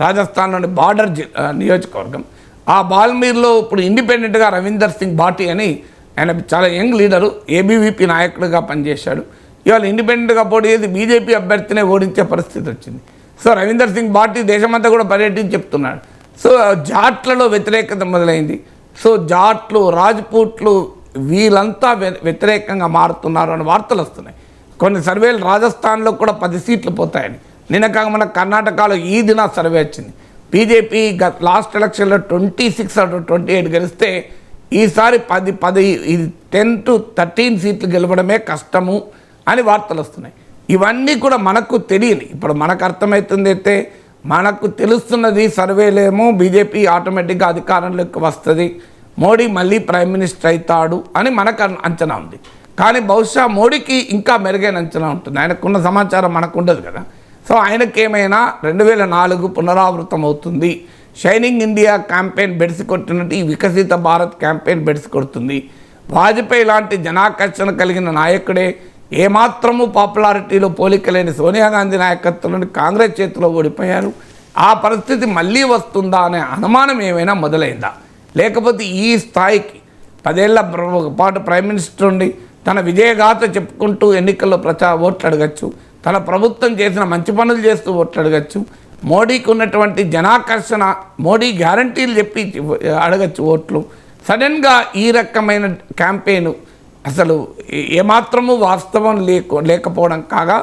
రాజస్థాన్లోని బార్డర్ నియోజకవర్గం. ఆ బాల్మీర్లో ఇప్పుడు ఇండిపెండెంట్గా రవీందర్ సింగ్ భాటి అని, ఆయన చాలా యంగ్ లీడరు, ఏబీవీపీ నాయకుడిగా పనిచేశాడు. ఇవాళ ఇండిపెండెంట్గా పోటీ చేసి బీజేపీ అభ్యర్థినే ఓడించే పరిస్థితి వచ్చింది. సో రవీందర్ సింగ్ భాటి దేశమంతా కూడా పర్యటించి చెప్తున్నాడు. సో జాట్లలో వ్యతిరేకత మొదలైంది. సో జాట్లు, రాజ్పూట్లు వీళ్ళంతా వ్యతిరేకంగా మారుతున్నారు అని వార్తలు వస్తున్నాయి. కొన్ని సర్వేలు రాజస్థాన్లో కూడా 10 సీట్లు పోతాయని. నిన్నకాక మన కర్ణాటకలో ఈ దిన సర్వే వచ్చింది. బీజేపీ లాస్ట్ ఎలక్షన్లో 26 or 28 గెలిస్తే ఈసారి 10 to 13 సీట్లు గెలవడమే కష్టము అని వార్తలు వస్తున్నాయి. ఇవన్నీ కూడా మనకు తెలియని, ఇప్పుడు మనకు అర్థమవుతుంది అయితే మనకు తెలుస్తున్నది సర్వేలేమో బీజేపీ ఆటోమేటిక్గా అధికారంలోకి వస్తుంది, మోడీ మళ్ళీ ప్రైమ్ మినిస్టర్ అవుతాడు అని మనకు అంచనా ఉంది. కానీ బహుశా మోడీకి ఇంకా మెరుగైన అంచనా ఉంటుంది. ఆయనకున్న సమాచారం మనకు ఉండదు కదా. సో ఆయనకేమైనా 2004 పునరావృతం అవుతుంది, షైనింగ్ ఇండియా క్యాంపెయిన్ బెడిసి కొట్టినట్టు ఈ వికసిత భారత్ క్యాంపెయిన్ బెడిసి కొడుతుంది. వాజ్పేయి లాంటి జనాకర్షణ కలిగిన నాయకుడే ఏమాత్రము పాపులారిటీలో పోలికలేని సోనియా గాంధీ నాయకత్వంలోని కాంగ్రెస్ చేతిలో ఓడిపోయారు. ఆ పరిస్థితి మళ్ళీ వస్తుందా అనే అనుమానం ఏమైనా మొదలైందా? లేకపోతే ఈ స్థాయికి 10 ఏళ్ల పాటు ప్రైమ్ మినిస్టర్ ఉండి తన విజయగాథ చెప్పుకుంటూ ఎన్నికల్లో ఓట్లు అడగచ్చు, తన ప్రభుత్వం చేసిన మంచి పనులు చేస్తూ ఓట్లు అడగచ్చు, మోడీకి ఉన్నటువంటి జనాకర్షణ, మోడీ గ్యారంటీలు చెప్పి అడగచ్చు ఓట్లు. సడన్గా ఈ రకమైన క్యాంపెయిన్ అసలు ఏమాత్రము వాస్తవం లేకపోవడం కాగా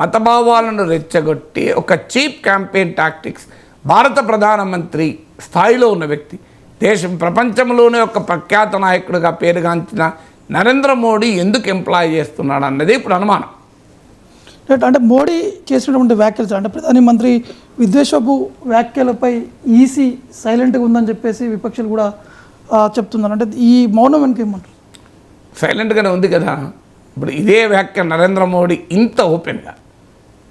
మతభావాలను రెచ్చగొట్టి ఒక చీప్ క్యాంపెయిన్ టాక్టిక్స్ భారత ప్రధానమంత్రి స్థాయిలో ఉన్న వ్యక్తి, ప్రపంచంలోనే ఒక ప్రఖ్యాత నాయకుడిగా పేరుగాంచిన నరేంద్ర మోడీ ఎందుకు ఎంప్లాయ్ చేస్తున్నాడు అన్నది ఇప్పుడు అనుమానం. అంటే మోడీ చేసినటువంటి వ్యాఖ్యలు, అంటే ప్రధాని మంత్రి విద్వేషపు వ్యాఖ్యలపై ఈసీ సైలెంట్గా ఉందని చెప్పేసి విపక్షాలు కూడా చెప్తున్నారు. అంటే ఈ మౌనం వెనక ఏమంటారు? సైలెంట్గానే ఉంది కదా. ఇప్పుడు ఇదే వ్యాఖ్య నరేంద్ర మోడీ ఇంత ఓపెన్గా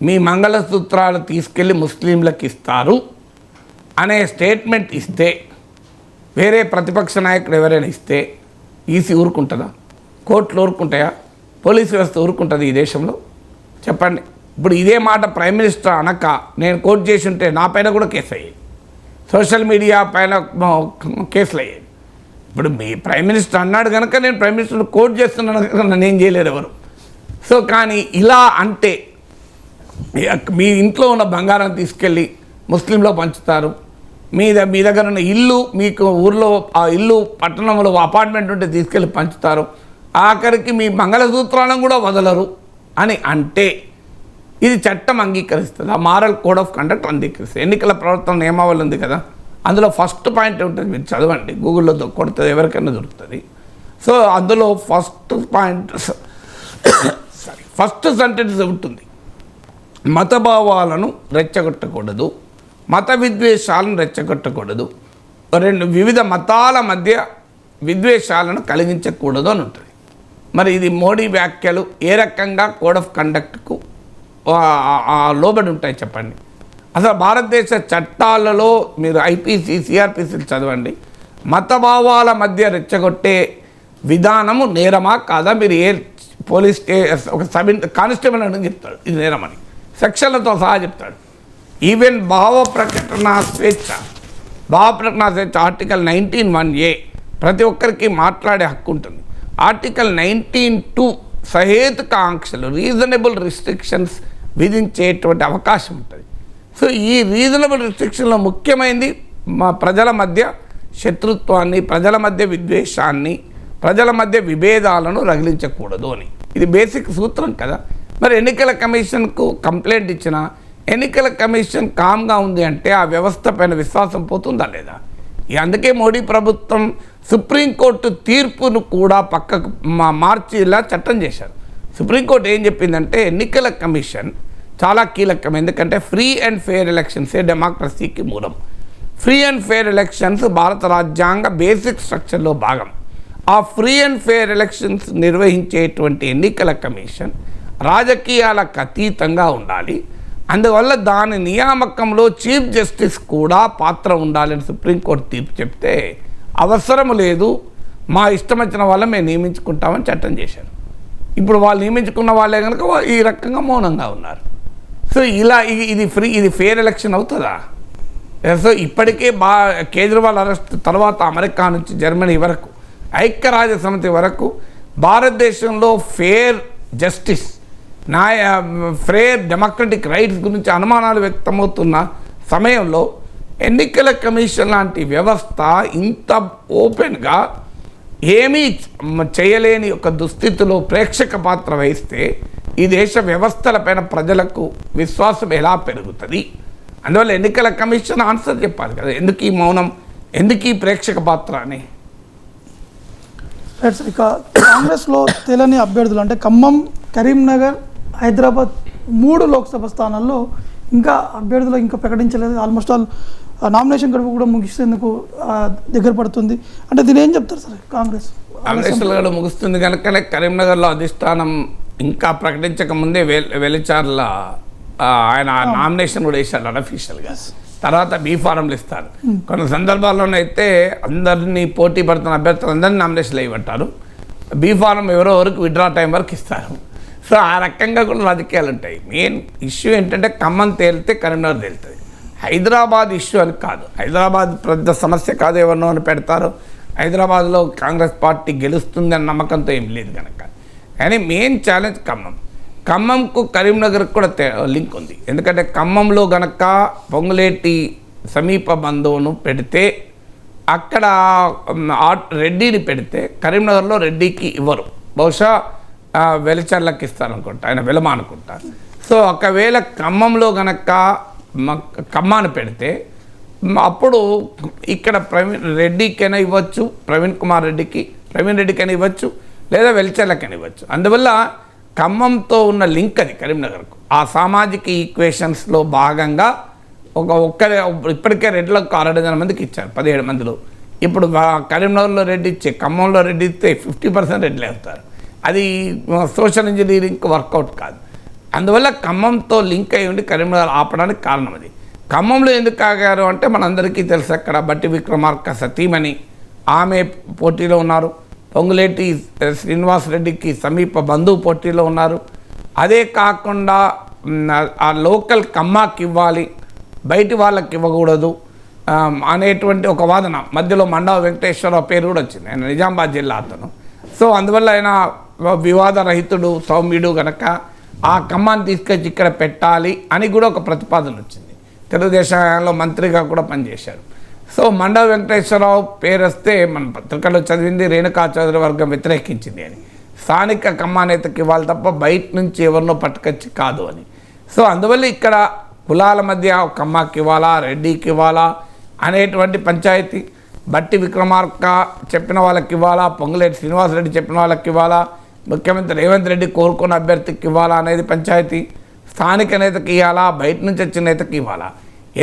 మీ మంగళసూత్రాలు తీసుకెళ్ళి ముస్లింలకు ఇస్తారు అనే స్టేట్మెంట్ ఇస్తే, వేరే ప్రతిపక్ష నాయకుడు ఎవరైనా ఇస్తే ఈసీ ఊరుకుంటుందా? కోర్టులు ఊరుకుంటాయా? పోలీసు వ్యవస్థ ఊరుకుంటుంది ఈ దేశంలో? చెప్పండి. ఇప్పుడు ఇదే మాట ప్రైమ్ మినిస్టర్ అనక నేను కోర్టు చేసి ఉంటే నా పైన కూడా కేసు అయ్యేది, సోషల్ మీడియా పైన కేసులు అయ్యేది. ఇప్పుడు మీ ప్రైమ్ మినిస్టర్ అన్నాడు కనుక నేను ప్రైమ్ మినిస్టర్ కోర్టు చేస్తున్నాను కనుక నన్ను ఏం చేయలేరు ఎవరు. సో కానీ ఇలా అంటే మీ ఇంట్లో ఉన్న బంగారం తీసుకెళ్ళి ముస్లింలో పంచుతారు, మీ దగ్గర ఉన్న ఇల్లు, మీకు ఊర్లో ఆ ఇల్లు పట్టణంలో అపార్ట్మెంట్ ఉంటే తీసుకెళ్ళి పంచుతారు, ఆఖరికి మీ మంగళసూత్రాలను కూడా వదలరు అని అంటే ఇది చట్టం అంగీకరిస్తుంది. ఆ మారల్ కోడ్ ఆఫ్ కండక్ట్ అంగీకరిస్తుంది. ఎన్నికల ప్రవర్తన నియమావళి ఉంది కదా, అందులో ఫస్ట్ పాయింట్ ఉంటుంది, మీరు చదవండి, గూగుల్లో కొడుతుంది, ఎవరికైనా దొరుకుతుంది. సో అందులో ఫస్ట్ సెంటెన్స్ ఉంటుంది, మతభావాలను రెచ్చగొట్టకూడదు, మత విద్వేషాలను రెచ్చగొట్టకూడదు, వివిధ మతాల మధ్య విద్వేషాలను కలిగించకూడదు అని ఉంటుంది. మరి ఇది మోడీ వ్యాఖ్యలు ఏ రకంగా కోడ్ ఆఫ్ కండక్ట్కు లోబడి ఉంటాయి చెప్పండి? అసలు భారతదేశ చట్టాలలో మీరు ఐపీసీ, సిఆర్పిసిలు చదవండి. మతభావాల మధ్య రెచ్చగొట్టే విధానము నేరమా కాదా? మీరు ఏ పోలీస్ ఒక కానిస్టేబుల్ అని చెప్తాడు ఇది నేరమని, సెక్షన్లతో సహా చెప్తాడు. ఈవెన్ భావ ప్రకటన స్వేచ్ఛ ఆర్టికల్ 19(1)A ప్రతి ఒక్కరికి మాట్లాడే హక్కు ఉంటుంది. ఆర్టికల్ 19(2) సహేతుక ఆంక్షలు, రీజనబుల్ రిస్ట్రిక్షన్స్ విధించేటువంటి అవకాశం ఉంటుంది. సో ఈ రీజనబుల్ రిస్ట్రిక్షన్లో ముఖ్యమైనది ప్రజల మధ్య శత్రుత్వాన్ని, ప్రజల మధ్య విద్వేషాన్ని, ప్రజల మధ్య విభేదాలను రగిలించకూడదు అని. ఇది బేసిక్ సూత్రం కదా. మరి ఎన్నికల కమిషన్కు కంప్లైంట్ ఇచ్చిన ఎన్నికల కమిషన్ కామ్గా ఉంది అంటే ఆ వ్యవస్థ పైన విశ్వాసం పోతుందా లేదా? అందుకే మోడీ ప్రభుత్వం సుప్రీంకోర్టు తీర్పును కూడా పక్కకు మార్చిలా చట్టం చేశారు. సుప్రీంకోర్టు ఏం చెప్పిందంటే ఎన్నికల కమిషన్ చాలా కీలకం, ఎందుకంటే ఫ్రీ అండ్ ఫెయిర్ ఎలక్షన్సే డెమోక్రసీకి మూలం. ఫ్రీ అండ్ ఫెయిర్ ఎలక్షన్స్ భారత రాజ్యాంగ బేసిక్ స్ట్రక్చర్లో భాగం. ఆ ఫ్రీ అండ్ ఫెయిర్ ఎలక్షన్స్ నిర్వహించేటువంటి ఎన్నికల కమిషన్ రాజకీయాలకు అతీతంగా ఉండాలి. అందువల్ల దాని నియామకంలో చీఫ్ జస్టిస్ కూడా పాత్ర ఉండాలని సుప్రీంకోర్టు తీర్పు చెప్తే అవసరం లేదు, మా ఇష్టం వచ్చిన వాళ్ళని మేము నియమించుకుంటామని చట్టం చేశారు. ఇప్పుడు వాళ్ళు నియమించుకున్న వాళ్ళే కనుక ఈ రకంగా మౌనంగా ఉన్నారు. సో ఇలా ఇది ఫెయిర్ ఎలక్షన్ అవుతుందా? సో ఇప్పటికే కేజ్రీవాల్ అరెస్ట్ తర్వాత అమెరికా నుంచి జర్మనీ వరకు, ఐక్యరాజ్య సమితి వరకు భారతదేశంలో fair justice, fair democratic rights గురించి అనుమానాలు వ్యక్తమవుతున్న సమయంలో ఎన్నికల కమిషన్ లాంటి వ్యవస్థ ఇంత ఓపెన్గా ఏమీ చేయలేని ఒక దుస్థితిలో ప్రేక్షక పాత్ర వహిస్తే ఈ దేశ వ్యవస్థలపైన ప్రజలకు విశ్వాసం ఎలా పెరుగుతుంది? అందువల్ల ఎన్నికల కమిషన్ ఆన్సర్ చెప్పాలి కదా, ఎందుకు ఈ మౌనం, ఎందుకు ఈ ప్రేక్షక పాత్ర అని. ఇక కాంగ్రెస్లో తెలియని అభ్యర్థులు అంటే ఖమ్మం, కరీంనగర్, హైదరాబాద్ 3 లోక్సభ స్థానాల్లో ఇంకా అభ్యర్థులు ఇంకా ప్రకటించలేదు. ఆల్మోస్ట్ ఆల్ నామినేషన్ గడువు కూడా ముగిసేందుకు దగ్గర పడుతుంది. అంటే దీని ఏం చెప్తారు సార్? నామినేషన్ గడువు ముగుస్తుంది కనుకనే కరీంనగర్లో అధిష్టానం ఇంకా ప్రకటించక ముందే వెలిచార్ల ఆయన నామినేషన్ కూడా వేశారు అన్అఫీషియల్గా. తర్వాత బీ ఫారంలు ఇస్తారు. కొన్ని సందర్భాల్లోనైతే అందరినీ పోటీ పడుతున్న అభ్యర్థులు అందరినీ నామినేషన్లు వేయబట్టారు. బీ ఫారం ఎవరో వరకు విడ్రా టైం వరకు ఇస్తారు. సో ఆ రకంగా కూడా రాజకీయాలు ఉంటాయి. మెయిన్ ఇష్యూ ఏంటంటే ఖమ్మం తేలితే కరీంనగర్ తేలుతుంది. హైదరాబాద్ ఇష్యూ అని కాదు, హైదరాబాద్ పెద్ద సమస్య కాదు, ఎవరినో అని పెడతారు. హైదరాబాద్లో కాంగ్రెస్ పార్టీ గెలుస్తుంది అన్న నమ్మకంతో ఏం లేదు కనుక. కానీ మెయిన్ ఛాలెంజ్ ఖమ్మంకు కరీంనగర్కి కూడా లింక్ ఉంది. ఎందుకంటే ఖమ్మంలో గనక పొంగులేటి సమీప బంధువును పెడితే, అక్కడ రెడ్డిని పెడితే కరీంనగర్లో రెడ్డికి ఇవ్వరు, బహుశా వెలిచర్లకి ఇస్తారనుకుంటా, ఆయన వెలమ అనుకుంటా. సో ఒకవేళ ఖమ్మంలో గనక ఖమ్మాన్ని పెడితే అప్పుడు ఇక్కడ ప్రవీణ్ రెడ్డికైనా ఇవ్వచ్చు, ప్రవీణ్ రెడ్డికైనా ఇవ్వచ్చు, లేదా వెలిచర్లకైనా ఇవ్వచ్చు. అందువల్ల ఖమ్మంతో ఉన్న లింక్ అది కరీంనగర్కు. ఆ సామాజిక ఈక్వేషన్స్లో భాగంగా ఒక్కరే ఇప్పటికే రెడ్లకు 6 మందికి ఇచ్చారు, 17 మందిలో. ఇప్పుడు కరీంనగర్లో రెడ్డి ఇచ్చే ఖమ్మంలో రెడ్డి ఇస్తే 50% రెడ్లు అవుతారు. అది సోషల్ ఇంజనీరింగ్ వర్కౌట్ కాదు. అందువల్ల ఖమ్మంతో లింక్ అయి ఉండి కరీంనగర్ ఆపడానికి కారణం అది. ఖమ్మంలో ఎందుకు ఆగారు అంటే మనందరికీ తెలుసు, అక్కడ బట్టి విక్రమార్క సతీమణి ఆమె పోటీలో ఉన్నారు, పొంగులేటి శ్రీనివాస్ రెడ్డికి సమీప బంధువు పోటీలో ఉన్నారు. అదే కాకుండా ఆ లోకల్ కమ్మాకి ఇవ్వాలి, బయటి వాళ్ళకి ఇవ్వకూడదు అనేటువంటి ఒక వాదన మధ్యలో మండవ వెంకటేశ్వరరావు పేరు కూడా వచ్చింది. ఆయన నిజామాబాద్ జిల్లా అతను. సో అందువల్ల ఆయన వివాద రహితుడు, సౌమ్యుడు కనుక ఆ ఖమ్మాన్ని తీసుకొచ్చి ఇక్కడ పెట్టాలి అని కూడా ఒక ప్రతిపాదన వచ్చింది. తెలుగుదేశంలో మంత్రిగా కూడా పనిచేశారు. సో మండవ వెంకటేశ్వరరావు పేరు వస్తే మన పత్రికలో చదివింది రేణుకా చౌదరి వర్గం వ్యతిరేకించింది అని. స్థానిక ఖమ్మానేతకి ఇవ్వాలి తప్ప బయట నుంచి ఎవరినో పట్టుకొచ్చి కాదు అని. సో అందువల్ల ఇక్కడ కులాల మధ్య కమ్మాకి ఇవ్వాలా, రెడ్డికి ఇవ్వాలా అనేటువంటి పంచాయతీ, బట్టి విక్రమార్క చెప్పిన వాళ్ళకి ఇవ్వాలా, పొంగులేటి శ్రీనివాసరెడ్డి చెప్పిన వాళ్ళకి ఇవ్వాలా, ముఖ్యమంత్రి రేవంత్ రెడ్డి కోరుకున్న అభ్యర్థికి ఇవ్వాలా అనేది పంచాయతీ, స్థానిక నేతకి ఇవ్వాలా, బయట నుంచి వచ్చిన నేతకి ఇవ్వాలా.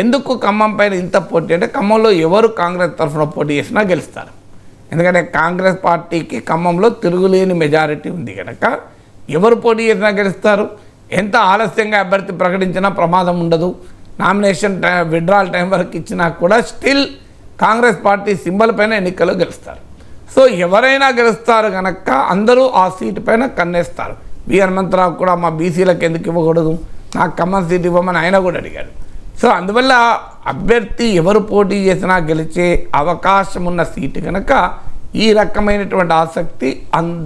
ఎందుకు ఖమ్మం పైన ఇంత పోటీ అంటే ఖమ్మంలో ఎవరు కాంగ్రెస్ తరఫున పోటీ చేసినా గెలుస్తారు. ఎందుకంటే కాంగ్రెస్ పార్టీకి ఖమ్మంలో తిరుగులేని మెజారిటీ ఉంది కనుక ఎవరు పోటీ చేసినా గెలుస్తారు. ఎంత ఆలస్యంగా అభ్యర్థి ప్రకటించినా ప్రమాదం ఉండదు. నామినేషన్ విడ్రాల్ టైం వరకు ఇచ్చినా కూడా స్టిల్ కాంగ్రెస్ పార్టీ సింబల్ పైన ఎన్నికలు గెలుస్తారు. సో ఎవరైనా గెలుస్తారు కనుక అందరూ ఆ సీటు పైన కన్నేస్తారు. బి హనుమంతరావు కూడా మా బీసీలకు ఎందుకు ఇవ్వకూడదు, నాకు ఖమ్మం సీటు ఇవ్వమని ఆయన కూడా అడిగాడు. సో అందువల్ల అభ్యర్థి ఎవరు పోటీ చేసినా గెలిచే అవకాశం ఉన్న సీటు కనుక ఈ రకమైనటువంటి ఆసక్తి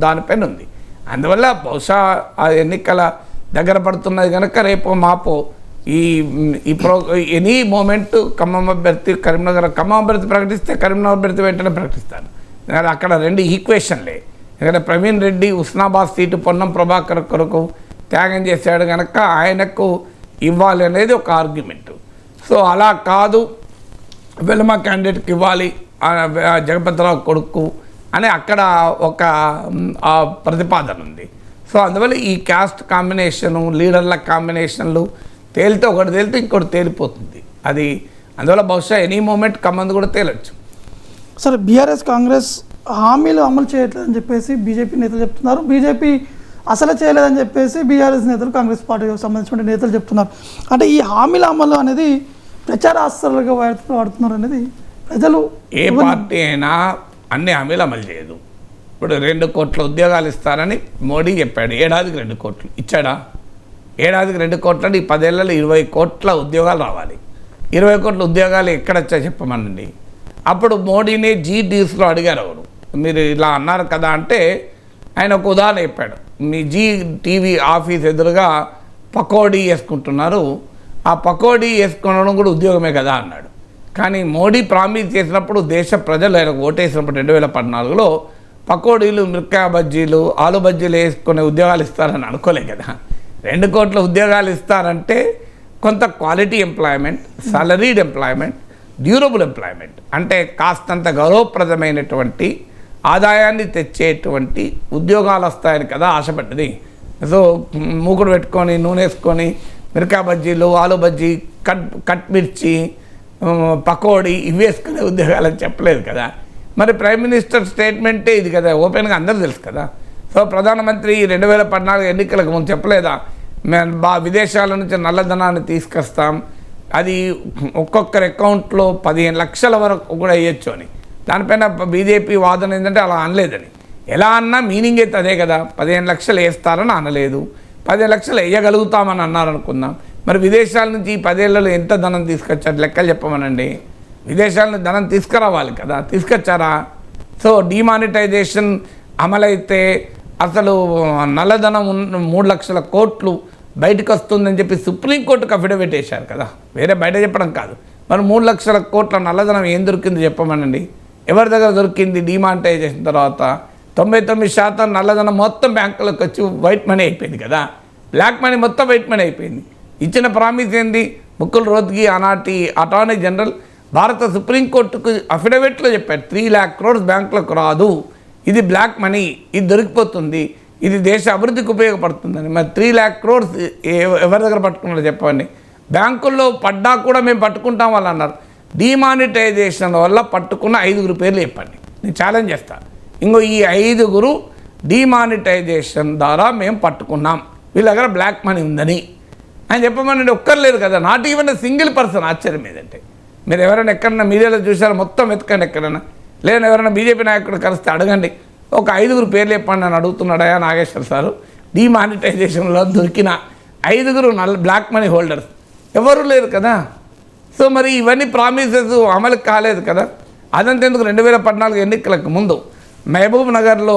దానిపైన ఉంది. అందువల్ల బహుశా ఆ ఎన్నికల దగ్గర పడుతున్నది కనుక రేపో మాపో ఈ ఎనీ మూమెంట్ ఖమ్మం అభ్యర్థి ఖమ్మం అభ్యర్థి ప్రకటిస్తే కరీంనగర్ అభ్యర్థి వెంటనే ప్రకటిస్తారు. అక్కడ 2 ఈక్వేషన్లే. ఎందుకంటే ప్రవీణ్ రెడ్డి హుస్నాబాద్ సీటు పొన్నం ప్రభాకర్ కొరకు త్యాగం చేశాడు కనుక ఆయనకు ఇవ్వాలి అనేది ఒక ఆర్గ్యుమెంటు. సో అలా కాదు, వెలమ క్యాండిడేట్కి ఇవ్వాలి జగపతిరావు కొడుకు అని అక్కడ ఒక ప్రతిపాదన ఉంది. సో అందువల్ల ఈ క్యాస్ట్ కాంబినేషను, లీడర్ల కాంబినేషన్లు తేలితే ఒకటి తేలితే ఇంకోటి తేలిపోతుంది. అది అందువల్ల బహుశా ఎనీ మూమెంట్ ఖమ్మం కూడా తేలొచ్చు. సరే, బీఆర్ఎస్ కాంగ్రెస్ హామీలు అమలు చేయట్లేదని చెప్పేసి బీజేపీ నేతలు చెప్తున్నారు. బీజేపీ అసలు చేయలేదని చెప్పేసి బీఆర్ఎస్ నేతలు, కాంగ్రెస్ పార్టీకి సంబంధించిన నేతలు చెప్తున్నారు. అంటే ఈ హామీల అమలు అనేది ప్రచారాస్త్రాలుగా వాడుతున్నారు అనేది ప్రజలు. ఏ పార్టీ అయినా అన్ని హామీలు అమలు చేయదు. ఇప్పుడు 2 కోట్ల ఉద్యోగాలు ఇస్తారని మోడీ చెప్పాడు. ఏడాదికి 2 కోట్లు ఇచ్చాడా? ఏడాదికి 2 కోట్లని ఈ 10 ఏళ్లలో 20 కోట్ల ఉద్యోగాలు రావాలి. 20 కోట్ల ఉద్యోగాలు ఎక్కడ వచ్చా చెప్పమనండి. అప్పుడు మోడీని G-News-లో అడిగారు, ఎవరు మీరు ఇలా అన్నారు కదా అంటే ఆయన ఒక ఉదాహరణ చెప్పాడు. మీ టీవీ ఆఫీస్ ఎదురుగా పకోడీ వేసుకుంటున్నారు, ఆ పకోడీ వేసుకోవడం కూడా ఉద్యోగమే కదా అన్నాడు. కానీ మోడీ ప్రామిస్ చేసినప్పుడు దేశ ప్రజలు ఆయనకు ఓటేసినప్పుడు 2014లో పకోడీలు, మిరపకాయ బజ్జీలు, ఆలు బజ్జీలు వేసుకునే ఉద్యోగాలు ఇస్తారని అనుకోలే కదా. 2 కోట్ల ఉద్యోగాలు ఇస్తారంటే కొంత quality employment, salaried employment, durable employment, అంటే కాస్తంత గౌరవప్రదమైనటువంటి ఆదాయాన్ని తెచ్చేటువంటి ఉద్యోగాలు వస్తాయని కదా ఆశపడ్డది. సో మూకుడు పెట్టుకొని నూనె వేసుకొని మిరపకాయ బజ్జీలు, ఆలు బజ్జీ, కట్ మిర్చి, పకోడీ ఇవి వేసుకునే ఉద్యోగాలని చెప్పలేదు కదా. మరి ప్రైమ్ మినిస్టర్ స్టేట్మెంటే ఇది కదా, ఓపెన్గా అందరూ తెలుసు కదా. సో ప్రధానమంత్రి 2014 ఎన్నికలకు ముందు చెప్పలేదా, మేము విదేశాల నుంచి నల్లధనాన్ని తీసుకొస్తాం, అది ఒక్కొక్కరి అకౌంట్లో 15 లక్షల వరకు కూడా వేయచ్చు అని. దానిపైన బీజేపీ వాదన ఏంటంటే అలా అనలేదని. ఎలా అన్నా మీనింగ్ అయితే అదే కదా, 15 లక్షలు వేస్తారని అనలేదు, 15 లక్షలు వేయగలుగుతామని అన్నారనుకుందాం. మరి విదేశాల నుంచి ఈ 10 ఏళ్లలో ఎంత ధనం తీసుకొచ్చారు లెక్కలు చెప్పమనండి. విదేశాల నుంచి ధనం తీసుకురావాలి కదా, తీసుకొచ్చారా? సో డిమానిటైజేషన్ అమలైతే అసలు నల్లధనం 3 లక్షల కోట్లు బయటకు వస్తుందని చెప్పి సుప్రీంకోర్టుకు అఫిడవిట్ వేశారు కదా, వేరే బయట చెప్పడం కాదు. మరి 3 లక్షల కోట్ల నల్లధనం ఏం దొరికింది చెప్పమనండి. ఎవరి దగ్గర దొరికింది? డిమానిటైజేషన్ తర్వాత 99% నల్లధనం మొత్తం బ్యాంకులకు వచ్చి వైట్ మనీ అయిపోయింది కదా, బ్లాక్ మనీ మొత్తం వైట్ మనీ అయిపోయింది. ఇచ్చిన ప్రామిస్ ఏంది? ముకుల్ రోహ్తగి ఆనాటి అటార్నీ జనరల్ భారత సుప్రీంకోర్టుకు అఫిడవిట్లో చెప్పారు 3 lakh crores బ్యాంకులకు రాదు, ఇది బ్లాక్ మనీ, ఇది దొరికిపోతుంది, ఇది దేశ అభివృద్ధికి ఉపయోగపడుతుందని. మరి 3 lakh crores ఎవరి దగ్గర పట్టుకున్నారో చెప్పండి. బ్యాంకుల్లో పడ్డా కూడా మేము పట్టుకుంటాం వాళ్ళు అన్నారు. డిమానిటైజేషన్ వల్ల పట్టుకున్న 5 పేర్లు చెప్పండి, నేను ఛాలెంజ్ చేస్తాను. ఇంకో ఈ 5 డిమానిటైజేషన్ ద్వారా మేము పట్టుకున్నాం, వీళ్ళ దగ్గర బ్లాక్ మనీ ఉందని అని చెప్పమని ఒక్కరు లేరు కదా, నాట్ ఈవెన్ సింగిల్ పర్సన్. ఆశ్చర్యం ఏదంటే మీరు ఎవరైనా ఎక్కడన్నా మీడియాలో చూసారో మొత్తం వెతకండి, ఎక్కడైనా లేదా ఎవరైనా బీజేపీ నాయకుడు కలిస్తే అడగండి, ఒక 5 పేర్లు చెప్పండి అని అడుగుతున్నాడా నాగేశ్వర్ సారు. డిమానిటైజేషన్లో దొరికిన 5 బ్లాక్ మనీ హోల్డర్స్ ఎవరు లేరు కదా. సో మరి ఇవన్నీ ప్రామిసెస్ అమలు కాలేదు కదా. అదంతెందుకు 2014 ఎన్నికలకు ముందు మహబూబ్ నగర్లో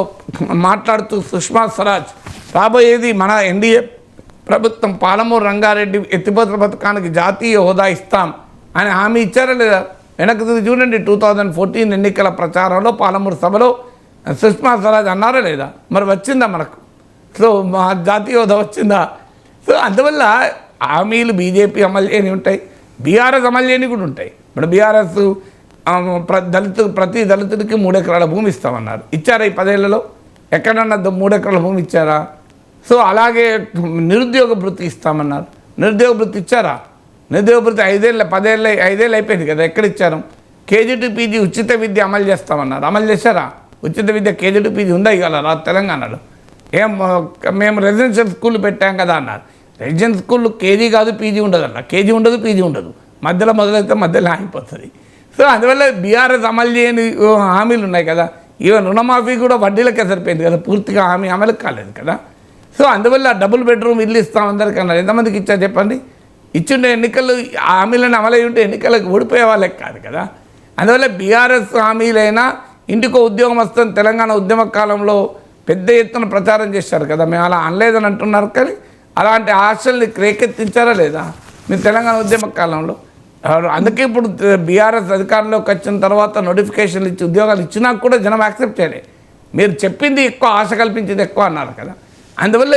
మాట్లాడుతూ సుష్మా స్వరాజ్ రాబోయేది మన ఎన్డీఏ ప్రభుత్వం పాలమూరు రంగారెడ్డి ఎత్తిపోతల పథకానికి జాతీయ హోదా ఇస్తాం అని హామీ ఇచ్చారా లేదా? వెనక్కి చూడండి, 2014 ఎన్నికల ప్రచారంలో పాలమూరు సభలో సుష్మా స్వరాజ్ అన్నారా లేదా? మరి వచ్చిందా మనకు? సో మా జాతీయ హోదా వచ్చిందా? సో అందువల్ల హామీలు బీజేపీ అమలు చేయని ఉంటాయి, బీఆర్ఎస్ అమలు చేయని కూడా ఉంటాయి. ఇప్పుడు బీఆర్ఎస్ ప్రతి దళితుడికి 3 ఎకరాల భూమి ఇస్తామన్నారు, ఇచ్చారా? ఈ 10 ఏళ్లలో ఎక్కడన్నా 3 ఎకరాల భూమి ఇచ్చారా? సో అలాగే నిరుద్యోగ భృతి ఇస్తామన్నారు, నిరుద్యోగ భృతి ఇచ్చారా? నిరుద్యోగ భృతి 5 ఏళ్ళు అయిపోయింది కదా, ఎక్కడ ఇచ్చారు? కేజీ టు పీజీ ఉచిత విద్య అమలు చేస్తామన్నారు, అమలు చేశారా? ఉచిత విద్య కేజీ టు పీజీ ఉందా ఇవాళ తెలంగాణలో? మేము రెసిడెన్షియల్ స్కూల్ పెట్టాం కదా అన్నారు. రెసిడెన్షియల్ స్కూల్ కేజీ కాదు పీజీ ఉండదు అన్న, కేజీ ఉండదు పీజీ ఉండదు, మధ్యలో మొదలైతే మధ్యలో ఆగిపోతుంది. సో అందువల్ల బీఆర్ఎస్ అమలు చేయని హామీలు ఉన్నాయి కదా. ఈవెన్ రుణమాఫీ కూడా వడ్డీలకే సరిపోయింది కదా, పూర్తిగా హామీ అమలు కాలేదు కదా. సో అందువల్ల డబుల్ బెడ్రూమ్ ఇల్లు ఇస్తాం అందరికన్నారు, ఎంతమందికి ఇచ్చారు చెప్పండి? ఇచ్చిండే ఎన్నికలు హామీలను అమలై ఉంటే ఎన్నికలకు ఓడిపోయే వాళ్ళకి కాదు కదా. అందువల్ల బీఆర్ఎస్ హామీలైనా ఇంటికో ఉద్యోగం వస్తుంది తెలంగాణ ఉద్యమ కాలంలో పెద్ద ఎత్తున ప్రచారం చేశారు కదా, మేము అలా అనలేదని అంటున్నారు. కానీ అలాంటి ఆశల్ని రేకెత్తించారా లేదా మీరు తెలంగాణ ఉద్యమ కాలంలో? అందుకే ఇప్పుడు బీఆర్ఎస్ అధికారంలోకి వచ్చిన తర్వాత నోటిఫికేషన్లు ఇచ్చి ఉద్యోగాలు ఇచ్చినా కూడా జనం యాక్సెప్ట్ చేయలేదు. మీరు చెప్పింది ఎక్కువ, ఆశ కల్పించింది ఎక్కువ అన్నారు కదా. అందువల్ల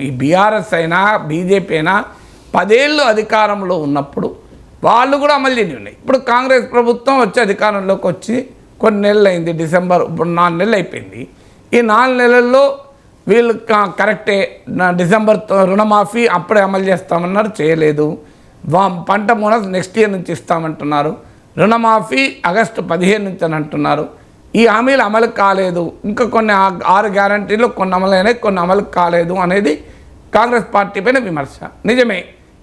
ఈ బీఆర్ఎస్ అయినా బీజేపీ అయినా 10 ఏళ్ళు అధికారంలో ఉన్నప్పుడు వాళ్ళు కూడా అమలు చేయని ఉన్నాయి. ఇప్పుడు కాంగ్రెస్ ప్రభుత్వం వచ్చి అధికారంలోకి వచ్చి కొన్ని నెలలు అయింది, డిసెంబర్, ఇప్పుడు 4 నెలలు అయిపోయింది. ఈ 4 నెలల్లో వీళ్ళు కరెక్టే డిసెంబర్ రుణమాఫీ అప్పుడే అమలు చేస్తామన్నారు, చేయలేదు. పంట బోనస్ నెక్స్ట్ ఇయర్ నుంచి ఇస్తామంటున్నారు, రుణమాఫీ ఆగస్టు 15 నుంచి అని అంటున్నారు. ఈ హామీలు అమలు కాలేదు. ఇంకా కొన్ని 6 గ్యారంటీలు కొన్ని అమలైనాయి, కొన్ని అమలు కాలేదు అనేది కాంగ్రెస్ పార్టీ పైన విమర్శ. నిజమే,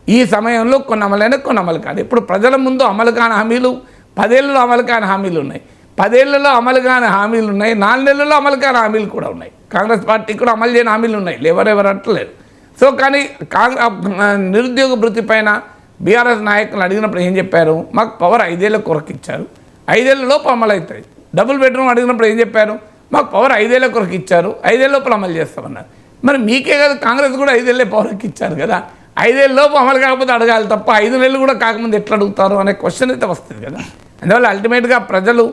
ఈ సమయంలో కొన్ని అమలైనాయి, కొన్ని అమలు కాదు. ఇప్పుడు ప్రజల ముందు అమలు కాని హామీలు, 10 ఏళ్ళలో అమలు కాని హామీలు ఉన్నాయి, 10 ఏళ్లలో అమలు కాని హామీలు ఉన్నాయి, 4 నెలల్లో అమలు కాని హామీలు కూడా ఉన్నాయి. కాంగ్రెస్ పార్టీ కూడా అమలు చేయని హామీలు ఉన్నాయి, ఎవరెవరు అంటలేదు. సో కానీ నిరుద్యోగ భృతి పైన బీఆర్ఎస్ నాయకులు అడిగినప్పుడు ఏం చెప్పారు? మాకు పవర్ 5 ఏళ్ళ కొరకు ఇచ్చారు, 5 ఏళ్ళ లోపు అమలు అవుతుంది. డబుల్ బెడ్రూమ్ అడిగినప్పుడు ఏం చెప్పారు? మాకు పవర్ 5 ఏళ్ళ కొరకు ఇచ్చారు, 5 ఏళ్ళ లోపల అమలు చేస్తామన్నారు. మరి మీకే కదా, కాంగ్రెస్ కూడా 5 ఏళ్ళే పవర్కి ఇచ్చారు కదా, 5 ఏళ్ళ లోపు అమలు కాకపోతే అడగాలి తప్ప 5 నెలలు కూడా కాకముందు ఎట్లా అడుగుతారు అనే క్వశ్చన్ అయితే వస్తుంది కదా. అందువల్ల అల్టిమేట్గా ప్రజలు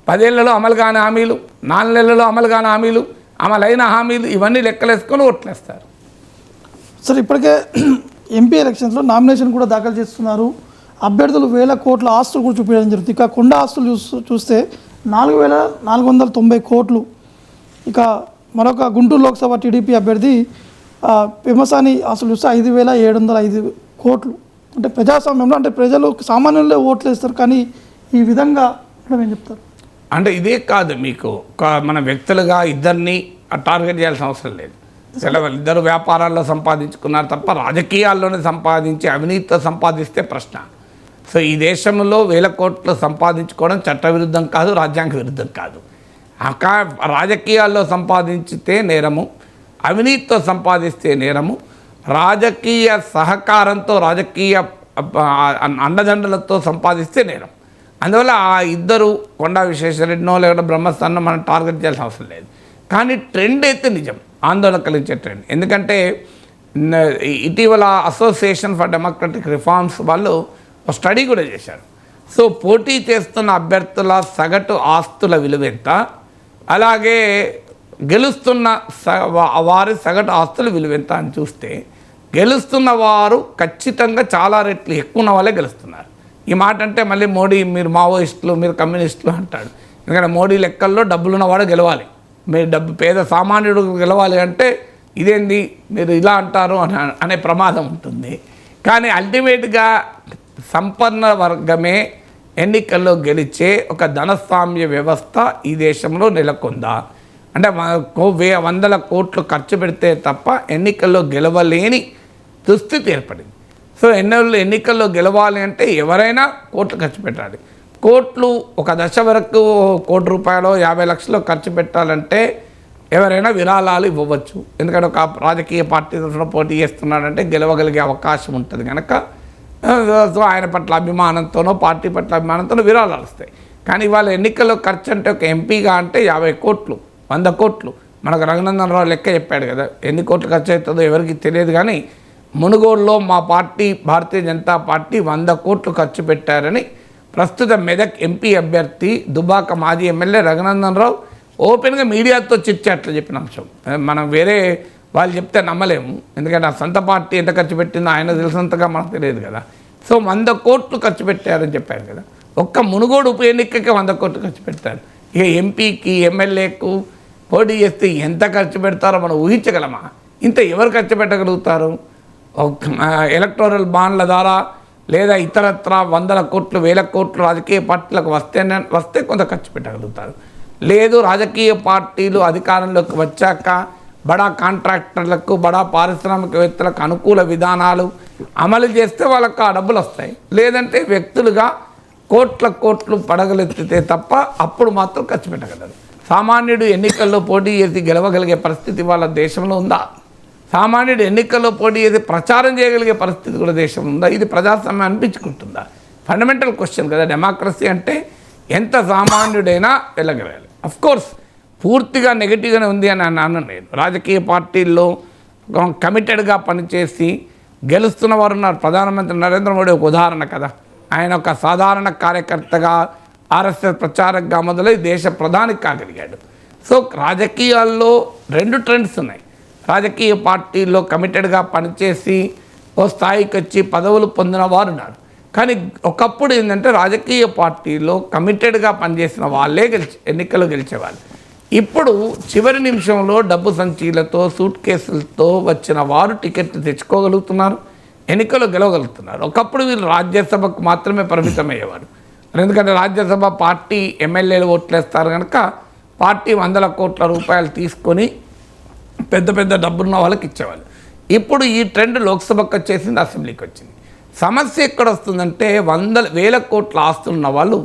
10 ఏళ్లలో అమలు కాని హామీలు, 4 నెలల్లో అమలు కాని హామీలు, అమలైన హామీలు ఇవన్నీ లెక్కలేసుకొని ఓట్లేస్తారు. సార్ ఇప్పటికే ఎంపీ ఎలక్షన్స్లో నామినేషన్ కూడా దాఖలు చేస్తున్నారు. అభ్యర్థులు 1000 కోట్ల ఆస్తులు కూడా చూపించడం జరుగుతుంది. ఇక కొండ ఆస్తులు చూస్తే 4490 కోట్లు. ఇక మరొక గుంటూరు లోక్సభ టీడీపీ అభ్యర్థి పెమసాని ఆస్తులు చూస్తే 5705 కోట్లు. అంటే ప్రజాస్వామ్యంలో అంటే ప్రజలు సామాన్యులే ఓట్లు వేస్తారు, కానీ ఈ విధంగా ఏం చెప్తారు? అంటే ఇదే కాదు, మీకు మన వ్యక్తులుగా ఇద్దరిని టార్గెట్ చేయాల్సిన అవసరం లేదు. సెలవులు ఇద్దరు వ్యాపారాల్లో సంపాదించుకున్నారు తప్ప రాజకీయాల్లోనే సంపాదించి అవినీతితో సంపాదిస్తే ప్రశ్న. సో ఈ దేశంలో 1000 కోట్లు సంపాదించుకోవడం చట్టవిరుద్ధం కాదు, రాజ్యాంగ విరుద్ధం కాదు. రాజకీయాల్లో సంపాదించితే నేరము, అవినీతితో సంపాదిస్తే నేరము, రాజకీయ సహకారంతో రాజకీయ అండదండలతో సంపాదిస్తే నేరం. అందువల్ల ఆ ఇద్దరు కొండా విశ్వేశ్వరరెడ్డినో లేకపోతే బ్రహ్మస్థానం మనం టార్గెట్ చేయాల్సిన అవసరం లేదు. కానీ ట్రెండ్ అయితే నిజం, ఆందోళన కలిగించే ట్రెండ్. ఎందుకంటే ఇటీవల అసోసియేషన్ ఫర్ డెమోక్రటిక్ రిఫార్మ్స్ వాళ్ళు ఒక స్టడీ కూడా చేశారు. సో పోటీ చేస్తున్న అభ్యర్థుల సగటు ఆస్తుల విలువ ఎంత, అలాగే గెలుస్తున్న వారి సగటు ఆస్తుల విలువ ఎంత అని చూస్తే గెలుస్తున్న వారు ఖచ్చితంగా చాలా రెట్లు ఎక్కువ ఉన్న వాళ్ళే గెలుస్తున్నారు. ఈ మాట అంటే మళ్ళీ మోడీ మీరు మావోయిస్టులు మీరు కమ్యూనిస్టులు అంటాడు. ఎందుకంటే మోడీ లెక్కల్లో డబ్బులున్నవాడు గెలవాలి, మీరు పేద సామాన్యుడు గెలవాలి అంటే ఇదేంది మీరు ఇలా అంటారు అనే ప్రమాదం ఉంటుంది. కానీ అల్టిమేట్గా సంపన్న వర్గమే ఎన్నికల్లో గెలిచే ఒక ధనస్వామ్య వ్యవస్థ ఈ దేశంలో నెలకొందా అంటే వందల కోట్లు ఖర్చు పెడితే తప్ప ఎన్నికల్లో గెలవలేని దుస్థితి ఏర్పడింది. సో ఎన్నికల్లో గెలవాలి అంటే ఎవరైనా కోట్లు ఖర్చు పెట్టాలి. కోట్లు ఒక దశ వరకు ₹1 50 లక్షలు ఖర్చు పెట్టాలంటే ఎవరైనా విరాళాలు ఇవ్వవచ్చు. ఎందుకంటే ఒక రాజకీయ పార్టీ తరఫున పోటీ చేస్తున్నాడంటే గెలవగలిగే అవకాశం ఉంటుంది కనుక సో ఆయన పట్ల అభిమానంతోనో పార్టీ పట్ల అభిమానంతోనో విరాళాలు వస్తాయి. కానీ ఇవాళ ఎన్నికల్లో ఖర్చు అంటే ఒక ఎంపీగా అంటే 50 కోట్లు 100 కోట్లు మనకు రఘునందన్ రావు లెక్క చెప్పాడు కదా, ఎన్ని కోట్లు ఖర్చు అవుతుందో ఎవరికి తెలియదు. కానీ మునుగోడులో మా పార్టీ భారతీయ జనతా పార్టీ 100 కోట్లు ఖర్చు పెట్టారని ప్రస్తుత మెదక్ ఎంపీ అభ్యర్థి దుబాక మాజీ ఎమ్మెల్యే రఘునందన్ రావు ఓపెన్గా మీడియాతో చిట్చాట్లు చెప్పిన అంశం. మనం వేరే వాళ్ళు చెప్తే నమ్మలేము, ఎందుకంటే ఆ సొంత పార్టీ ఎంత ఖర్చు పెట్టిందో ఆయన తెలిసినంతగా మనకు తెలియదు కదా. సో 100 కోట్లు ఖర్చు పెట్టారని చెప్పారు కదా. ఒక్క మునుగోడు ఉప ఎన్నికకి 100 కోట్లు ఖర్చు పెడతారు. ఇక ఎంపీకి ఎమ్మెల్యేకు పోటీ చేస్తే ఎంత ఖర్చు పెడతారో మనం ఊహించగలమా? ఇంత ఎవరు ఖర్చు పెట్టగలుగుతారు? ఎలక్టోరల్ బాండ్ల ద్వారా లేదా ఇతరత్ర 100 కోట్లు 1000 కోట్లు రాజకీయ పార్టీలకు వస్తే కొంత ఖర్చు పెట్టగలుగుతారు. లేదు రాజకీయ పార్టీలు అధికారంలోకి వచ్చాక బడా కాంట్రాక్టర్లకు బడా పారిశ్రామికవేత్తలకు అనుకూల విధానాలు అమలు చేస్తే వాళ్ళకు ఆ డబ్బులు వస్తాయి. లేదంటే వ్యక్తులుగా కోట్లు పడగలెత్తితే తప్ప అప్పుడు మాత్రం ఖర్చు పెట్టగలరు. సామాన్యుడు ఎన్నికల్లో పోటీ చేసి గెలవగలిగే పరిస్థితి వాళ్ళ దేశంలో ఉందా? సామాన్యుడు ఎన్నికల్లో పోటీ చేసి ప్రచారం చేయగలిగే పరిస్థితి కూడా దేశంలో ఉందా? ఇది ప్రజాస్వామ్యం అనిపించుకుంటుందా? ఫండమెంటల్ క్వశ్చన్ కదా. డెమోక్రసీ అంటే ఎంత సామాన్యుడైనా వెళ్ళగలగాలి. అఫ్కోర్స్ పూర్తిగా నెగిటివ్గానే ఉంది అని అన్నాను నేను. రాజకీయ పార్టీల్లో కమిటెడ్గా పనిచేసి గెలుస్తున్న వారు ఉన్నారు. ప్రధానమంత్రి నరేంద్ర మోడీ ఒక ఉదాహరణ కదా. ఆయన ఒక సాధారణ కార్యకర్తగా ఆర్ఎస్ఎస్ ప్రచారకగా మొదలై దేశ ప్రధానికి కాగలిగాడు. సో రాజకీయాల్లో 2 ట్రెండ్స్ ఉన్నాయి. రాజకీయ పార్టీల్లో కమిటెడ్గా పనిచేసి ఓ స్థాయికి వచ్చి పదవులు పొందిన వారు ఉన్నారు. కానీ ఒకప్పుడు ఏంటంటే రాజకీయ పార్టీలో కమిటెడ్గా పనిచేసిన వాళ్ళే ఎన్నికలు గెలిచేవాళ్ళు. ఇప్పుడు చివరి నిమిషంలో డబ్బు సంచీలతో సూట్ కేసులతో వచ్చిన వారు టికెట్లు తెచ్చుకోగలుగుతున్నారు, ఎన్నికలు గెలవగలుగుతున్నారు. ఒకప్పుడు వీళ్ళు రాజ్యసభకు మాత్రమే పరిమితమయ్యేవారు. ఎందుకంటే రాజ్యసభ పార్టీ ఎమ్మెల్యేలు ఓట్లేస్తారు కనుక పార్టీ 100 కోట్ల రూపాయలు తీసుకొని పెద్ద డబ్బున్న వాళ్ళకి ఇచ్చేవాళ్ళు. ఇప్పుడు ఈ ట్రెండ్ లోక్సభకు వచ్చేసింది, అసెంబ్లీకి వచ్చింది. సమస్య ఎక్కడ వస్తుందంటే 100,000 కోట్ల ఆస్తులున్న వాళ్ళు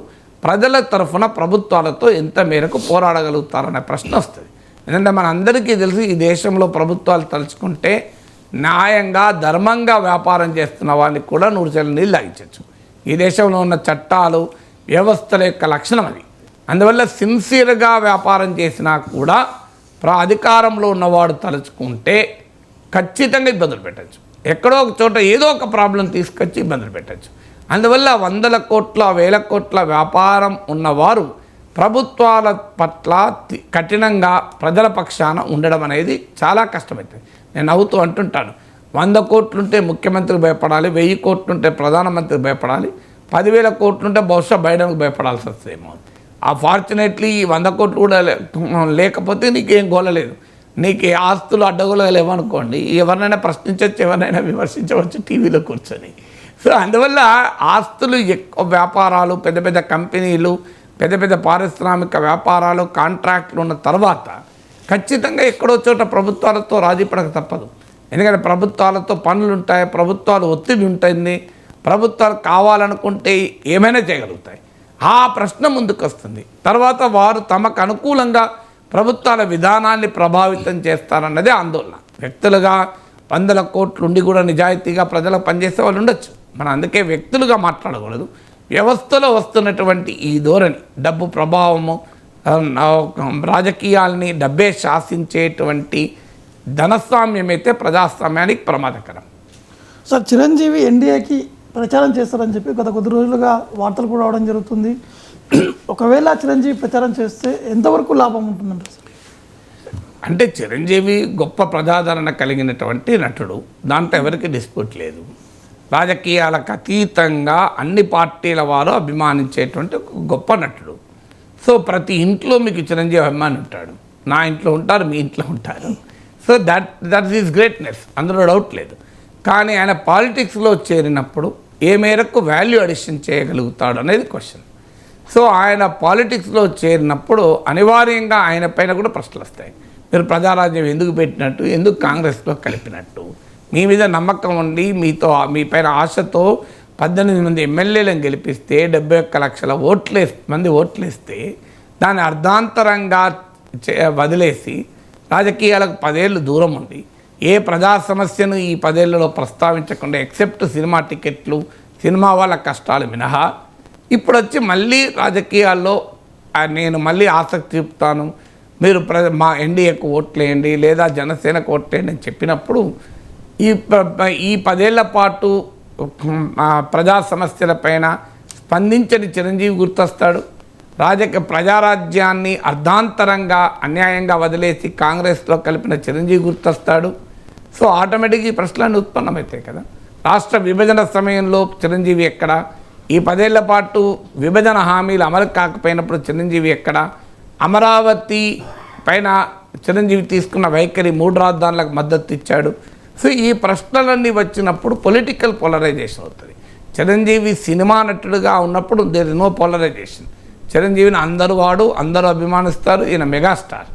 ప్రజల తరఫున ప్రభుత్వాలతో ఎంత మేరకు పోరాడగలుగుతారనే ప్రశ్న వస్తుంది. ఎందుకంటే మనందరికీ తెలిసి ఈ దేశంలో ప్రభుత్వాలు తలుచుకుంటే న్యాయంగా ధర్మంగా వ్యాపారం చేస్తున్న వాళ్ళని కూడా 100 నీళ్ళు తాగించవచ్చు. ఈ దేశంలో ఉన్న చట్టాలు వ్యవస్థల యొక్క లక్షణం అది. అందువల్ల సిన్సియర్గా వ్యాపారం చేసినా కూడా అధికారంలో ఉన్నవాడు తలుచుకుంటే ఖచ్చితంగా ఇబ్బందులు పెట్టచ్చు. ఎక్కడో ఒక చోట ఏదో ఒక ప్రాబ్లం తీసుకొచ్చి ఇబ్బందులు పెట్టచ్చు. అందువల్ల 100 కోట్ల 1000 కోట్ల వ్యాపారం ఉన్నవారు ప్రభుత్వాల పట్ల కఠినంగా ప్రజల పక్షాన ఉండడం అనేది చాలా కష్టమవుతుంది. నేను నవ్వుతూ అంటుంటాను, 100 కోట్లుంటే ముఖ్యమంత్రికి భయపడాలి, 1000 కోట్లుంటే ప్రధానమంత్రికి భయపడాలి, 10,000 కోట్లుంటే బహుశా బైడెన్కి భయపడాల్సి వస్తుందేమో. ఆ ఫార్చునేట్లీ 100 కోట్లు కూడా లేకపోతే నీకేం గోలలేదు, నీకు ఆస్తులు అడ్డగోలు లేవనుకోండి, ఎవరినైనా ప్రశ్నించవచ్చు, ఎవరినైనా విమర్శించవచ్చు టీవీలో కూర్చొని. సో అందువల్ల ఆస్తులు ఎక్కువ వ్యాపారాలు, పెద్ద కంపెనీలు, పెద్ద పారిశ్రామిక వ్యాపారాలు, కాంట్రాక్ట్లు ఉన్న తర్వాత ఖచ్చితంగా ఎక్కడో చోట ప్రభుత్వాలతో రాజీ పడక తప్పదు. ఎందుకంటే ప్రభుత్వాలతో పనులు ఉంటాయి, ప్రభుత్వాలు ఒత్తిడి ఉంటుంది, ప్రభుత్వాలు కావాలనుకుంటే ఏమైనా చేయగలుగుతాయి. ఆ ప్రశ్న ముందుకు వస్తుంది. తర్వాత వారు తమకు అనుకూలంగా ప్రభుత్వాల విధానాన్ని ప్రభావితం చేస్తారన్నదే ఆందోళన. వ్యక్తులుగా 100 కోట్లు ఉండి కూడా నిజాయితీగా ప్రజలకు పనిచేసే వాళ్ళు ఉండొచ్చు. మనం అందుకే వ్యక్తులుగా మాట్లాడకూడదు. వ్యవస్థలో వస్తున్నటువంటి ఈ ధోరణి, డబ్బు ప్రభావము, రాజకీయాల్ని డబ్బే శాసించేటువంటి ధనస్వామ్యం అయితే ప్రజాస్వామ్యానికి ప్రమాదకరం. సార్, చిరంజీవి ఎన్డీఏకి ప్రచారం చేస్తారని చెప్పి గత కొద్ది రోజులుగా వార్తలు కూడా రావడం జరుగుతుంది. ఒకవేళ చిరంజీవి ప్రచారం చేస్తే ఎంతవరకు లాభం ఉంటుందంటారు సార్? అంటే చిరంజీవి గొప్ప ప్రజాదరణ కలిగినటువంటి నటుడు, దాంట్లో ఎవరికి డిస్ప్యూట్ లేదు. రాజకీయాలకు అతీతంగా అన్ని పార్టీల వారు అభిమానించేటువంటి ఒక గొప్ప నటుడు. సో ప్రతి ఇంట్లో మీకు చిరంజీవి అభిమాని ఉంటాడు. నా ఇంట్లో ఉంటారు, మీ ఇంట్లో ఉంటారు. సో దట్ ఈస్ గ్రేట్నెస్, అందులో డౌట్ లేదు. కానీ ఆయన పాలిటిక్స్లో చేరినప్పుడు ఏ మేరకు వాల్యూ అడిషన్ చేయగలుగుతాడు అనేది క్వశ్చన్. సో ఆయన పాలిటిక్స్లో చేరినప్పుడు అనివార్యంగా ఆయన పైన కూడా ప్రశ్నలు వస్తాయి. మీరు ప్రజారాజ్యం ఎందుకు పెట్టినట్టు, ఎందుకు కాంగ్రెస్లో కలిపినట్టు, మీ మీద నమ్మకం ఉండి మీ పైన ఆశతో 18 మంది ఎమ్మెల్యేలను గెలిపిస్తే 71 లక్షల మంది ఓట్లేస్తే దాన్ని అర్ధాంతరంగా వదిలేసి రాజకీయాలకు 10 ఏళ్ళు దూరం ఉంది, ఏ ప్రజా సమస్యను ఈ 10 ఏళ్లలో ప్రస్తావించకుండా ఎక్సెప్ట్ సినిమా టికెట్లు, సినిమా వాళ్ళ కష్టాలు మినహా ఇప్పుడు వచ్చి మళ్ళీ రాజకీయాల్లో నేను మళ్ళీ ఆసక్తి చూపుతాను, మీరు మా ఎన్డీఏకు ఓట్లేయండి లేదా జనసేనకు ఓట్లేయండి అని చెప్పినప్పుడు ఈ 10 ఏళ్ల పాటు ప్రజా సమస్యలపైన స్పందించని చిరంజీవి గుర్తొస్తాడు. ప్రజారాజ్యాన్ని అర్ధాంతరంగా అన్యాయంగా వదిలేసి కాంగ్రెస్లో కలిపిన చిరంజీవి గుర్తొస్తాడు. సో ఆటోమేటిక్గా ఈ ప్రశ్నలన్నీ ఉత్పన్నమవుతాయి కదా. రాష్ట్ర విభజన సమయంలో చిరంజీవి ఎక్కడ, ఈ 10 ఏళ్ల పాటు విభజన హామీలు అమలు కాకపోయినప్పుడు చిరంజీవి ఎక్కడ, అమరావతి పైన చిరంజీవి తీసుకున్న వైఖరి 3 రాజధానులకు మద్దతు ఇచ్చాడు. సో ఈ ప్రశ్నలన్నీ వచ్చినప్పుడు పొలిటికల్ పోలరైజేషన్ అవుతుంది. చిరంజీవి సినిమా నటుడుగా ఉన్నప్పుడు దేర్ ఇస్ నో పోలరైజేషన్. చిరంజీవిని అందరూ అభిమానిస్తారు, ఈయన మెగాస్టార్.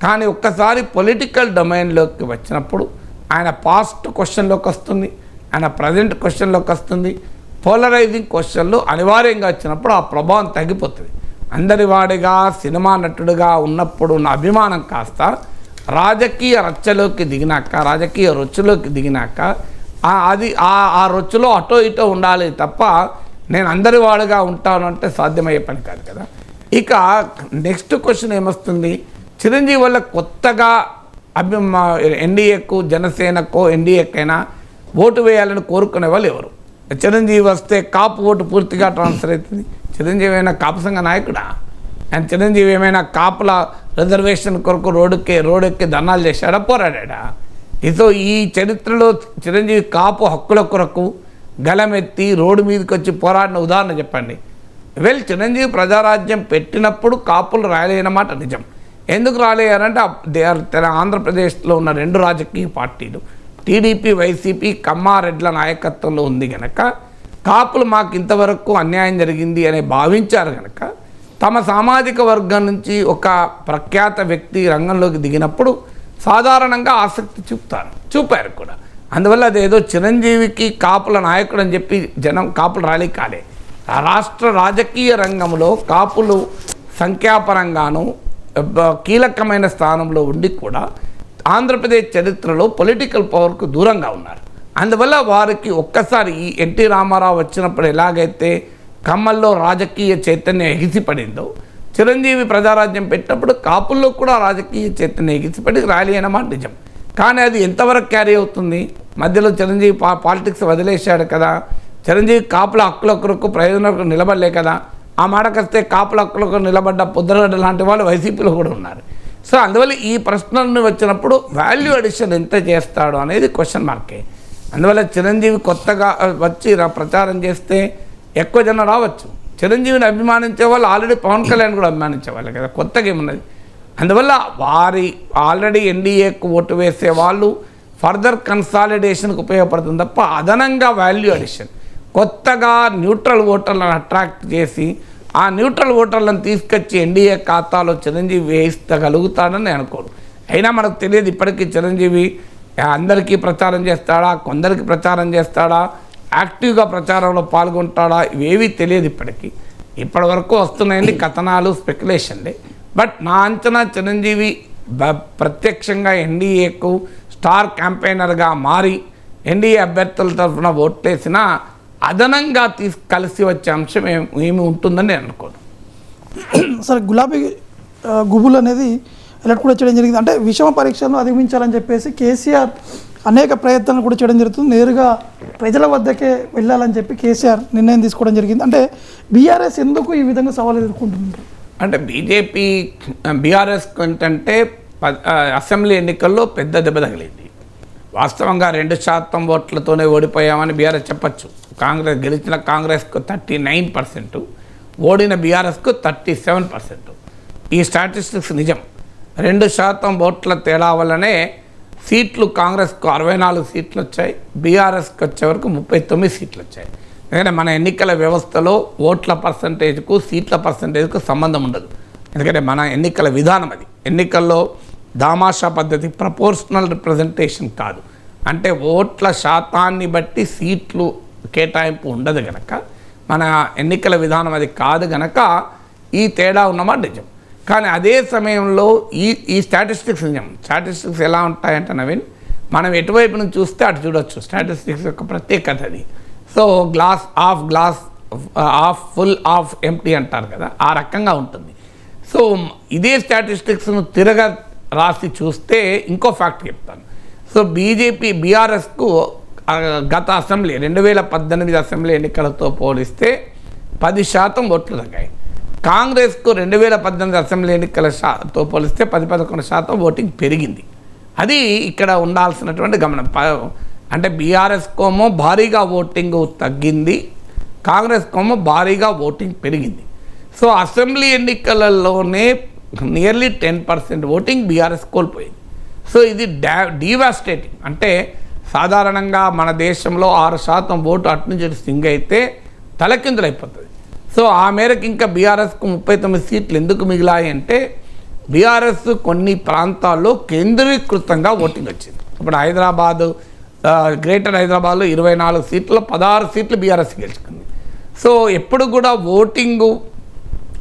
కానీ ఒక్కసారి పొలిటికల్ డొమైన్లోకి వచ్చినప్పుడు ఆయన పాస్ట్ క్వశ్చన్లోకి వస్తుంది, ఆయన ప్రజెంట్ క్వశ్చన్లోకి వస్తుంది. పోలరైజింగ్ క్వశ్చన్లు అనివార్యంగా వచ్చినప్పుడు ఆ ప్రభావం తగ్గిపోతుంది. అందరి వాడిగా సినిమా నటుడుగా ఉన్నప్పుడు ఉన్న అభిమానం కాస్త రాజకీయ రచ్చలోకి దిగినాక, రాజకీయ రొచ్చులోకి దిగినాక అది ఆ రొచ్చులో అటో ఇటో ఉండాలి తప్ప నేను అందరి వాడుగా ఉంటాను అంటే సాధ్యమయ్యే పని కాదు కదా. ఇక నెక్స్ట్ క్వశ్చన్ ఏమొస్తుంది, చిరంజీవి వల్ల కొత్తగా ఎన్డీఏకు, జనసేనకో ఎన్డీఏకైనా ఓటు వేయాలని కోరుకునే వాళ్ళు ఎవరు? చిరంజీవి వస్తే కాపు ఓటు పూర్తిగా ట్రాన్స్ఫర్ అవుతుంది. చిరంజీవి అయినా కాపు సంఘ నాయకుడా? అండ్ చిరంజీవి ఏమైనా కాపుల రిజర్వేషన్ కొరకు రోడ్డెక్కి ధర్నాలు చేశాడా, పోరాడా? సో ఈ చరిత్రలో చిరంజీవి కాపు హక్కుల కొరకు గలమెత్తి రోడ్డు మీదకి వచ్చి పోరాడిన ఉదాహరణ చెప్పండి. చిరంజీవి ప్రజారాజ్యం పెట్టినప్పుడు కాపులు రాలేనమాట నిజం. ఎందుకు రాలేయారంటే ఆంధ్రప్రదేశ్లో ఉన్న 2 రాజకీయ పార్టీలు టీడీపీ, వైసీపీ, కమ్మారెడ్ల నాయకత్వంలో ఉంది కనుక కాపులు మాకు ఇంతవరకు అన్యాయం జరిగింది అని భావించారు కనుక తమ సామాజిక వర్గం నుంచి ఒక ప్రఖ్యాత వ్యక్తి రంగంలోకి దిగినప్పుడు సాధారణంగా ఆసక్తి చూపారు కూడా. అందువల్ల అదేదో చిరంజీవికి కాపుల నాయకుడు అని చెప్పి జనం కాపులు ర్యాలీ కాలే. రాష్ట్ర రాజకీయ రంగంలో కాపులు సంఖ్యాపరంగాను కీలకమైన స్థానంలో ఉండి కూడా ఆంధ్రప్రదేశ్ చరిత్రలో పొలిటికల్ పవర్కు దూరంగా ఉన్నారు. అందువల్ల వారికి ఒక్కసారి ఈ ఎన్టీ రామారావు వచ్చినప్పుడు ఎలాగైతే కమ్మల్లో రాజకీయ చైతన్యం ఎగిసిపడిందో, చిరంజీవి ప్రజారాజ్యం పెట్టినప్పుడు కాపుల్లో కూడా రాజకీయ చైతన్యం ఎగిసిపడి ర్యాలీ అన్నమాట నిజం. కానీ అది ఎంతవరకు క్యారీ అవుతుంది? మధ్యలో చిరంజీవి పాలిటిక్స్ వదిలేశాడు కదా. చిరంజీవి కాపుల హక్కుల కొరకు ప్రయోజనాలకు నిలబడలే కదా. ఆ మాటకొస్తే కాపుల హక్కులకు నిలబడ్డ పొద్దురగడ్డ లాంటి వాళ్ళు వైసీపీలో కూడా ఉన్నారు. సో అందువల్ల ఈ ప్రశ్నలను వచ్చినప్పుడు వాల్యూ అడిషన్ ఎంత చేస్తాడు అనేది క్వశ్చన్ మార్కే. అందువల్ల చిరంజీవి కొత్తగా వచ్చి ప్రచారం చేస్తే ఎక్కువ జనం రావచ్చు. చిరంజీవిని అభిమానించే వాళ్ళు ఆల్రెడీ పవన్ కళ్యాణ్ కూడా అభిమానించేవాళ్ళు కదా, కొత్తగా ఏమున్నది. అందువల్ల వారి ఆల్రెడీ ఎన్డీఏకు ఓటు వేసే వాళ్ళు ఫర్దర్ కన్సాలిడేషన్కి ఉపయోగపడుతుంది తప్ప అదనంగా వాల్యూ అడిషన్ కొత్తగా న్యూట్రల్ ఓటర్లను అట్రాక్ట్ చేసి ఆ న్యూట్రల్ ఓటర్లను తీసుకొచ్చి ఎన్డీఏ ఖాతాలో చిరంజీవి వేయించగలుగుతాడని నేను అనుకోను. అయినా మనకు తెలియదు ఇప్పటికీ చిరంజీవి అందరికీ ప్రచారం చేస్తాడా, కొందరికి ప్రచారం చేస్తాడా, యాక్టివ్గా ప్రచారంలో పాల్గొంటాడా, ఇవేవి తెలియదు ఇప్పటి వరకు వస్తున్నాయండి కథనాలు, స్పెక్యులేషన్లే. బట్ నా అంచనా చిరంజీవి ప్రత్యక్షంగా ఎన్డీఏకు స్టార్ క్యాంపెయినర్గా మారి ఎన్డీఏ అభ్యర్థుల తరఫున ఓట్లేసినా అదనంగా కలిసి వచ్చే అంశం ఏమి ఉంటుందని నేను అనుకోను. సరే, గులాబీ గుబులు అనేది ఎలక్ట్ కూడా చేయడం జరిగింది. అంటే విషమ పరీక్షలను అధిగమించాలని చెప్పేసి కేసీఆర్ అనేక ప్రయత్నాలు కూడా చేయడం జరుగుతుంది. నేరుగా ప్రజల వద్దకే వెళ్ళాలని చెప్పి కేసీఆర్ నిర్ణయం తీసుకోవడం జరిగింది. అంటే బీఆర్ఎస్ ఎందుకు ఈ విధంగా సవాలు ఎదుర్కొంటున్నారు? అంటే బీఆర్ఎస్ ఏంటంటే అసెంబ్లీ ఎన్నికల్లో పెద్ద దెబ్బ తగిలింది. వాస్తవంగా 2% ఓట్లతోనే ఓడిపోయామని బీఆర్ఎస్ చెప్పచ్చు. కాంగ్రెస్ గెలిచిన కాంగ్రెస్కు 39%, ఓడిన బీఆర్ఎస్కు 37%. ఈ స్టాటిస్టిక్స్ నిజం. 2% ఓట్ల తేడా వల్లనే సీట్లు కాంగ్రెస్కు 64 సీట్లు వచ్చాయి, బీఆర్ఎస్కి వచ్చే వరకు 39 సీట్లు వచ్చాయి. ఎందుకంటే మన ఎన్నికల వ్యవస్థలో ఓట్ల పర్సంటేజ్కు సీట్ల పర్సంటేజ్కు సంబంధం ఉండదు. ఎందుకంటే మన ఎన్నికల విధానం అది. ఎన్నికల్లో దామాషా పద్ధతి, ప్రపోర్షనల్ రిప్రజెంటేషన్ కాదు. అంటే ఓట్ల శాతాన్ని బట్టి సీట్లు కేటాయింపు ఉండదు గనక, మన ఎన్నికల విధానం అది కాదు గనక ఈ తేడా ఉన్నమాట నిజం. కానీ అదే సమయంలో ఈ స్టాటిస్టిక్స్ నిజం. స్టాటిస్టిక్స్ ఎలా ఉంటాయంటే నవీన్, మనం ఎటువైపు నుంచి చూస్తే అటు చూడొచ్చు. స్టాటిస్టిక్స్ యొక్క ప్రత్యేకత అది. So glass of full of empty అంటారు కదా, ఆ రకంగా ఉంటుంది. సో ఇదే స్టాటిస్టిక్స్ను రాసి చూస్తే ఇంకో ఫ్యాక్ట్ చెప్తాను. సో బీఆర్ఎస్కు గత అసెంబ్లీ 2018 అసెంబ్లీ ఎన్నికలతో పోలిస్తే 10% ఓట్లు తగ్గాయి. కాంగ్రెస్కు 2018 అసెంబ్లీ ఎన్నికలతో పోలిస్తే 10-11% ఓటింగ్ పెరిగింది. అది ఇక్కడ ఉండాల్సినటువంటి గమనం. అంటే బీఆర్ఎస్కోమో భారీగా ఓటింగ్ తగ్గింది, కాంగ్రెస్కోమో భారీగా ఓటింగ్ పెరిగింది. సో అసెంబ్లీ ఎన్నికలలోనే నియర్లీ 10% ఓటింగ్ బీఆర్ఎస్ కోల్పోయింది. సో ఇది డీవాస్టేటింగ్. అంటే సాధారణంగా మన దేశంలో 6% ఓటు అటు నుంచి స్వింగ్ అయితే తలకిందులైపోతుంది. సో ఆ మేరకు ఇంకా బీఆర్ఎస్కు 39 సీట్లు ఎందుకు మిగిలాయి అంటే, బీఆర్ఎస్ కొన్ని ప్రాంతాల్లో కేంద్రీకృతంగా ఓటింగ్ వచ్చింది. ఇప్పుడు గ్రేటర్ హైదరాబాద్లో 24 సీట్లలో 16 సీట్లు బీఆర్ఎస్ గెలుచుకుంది. సో ఎప్పుడు కూడా ఓటింగు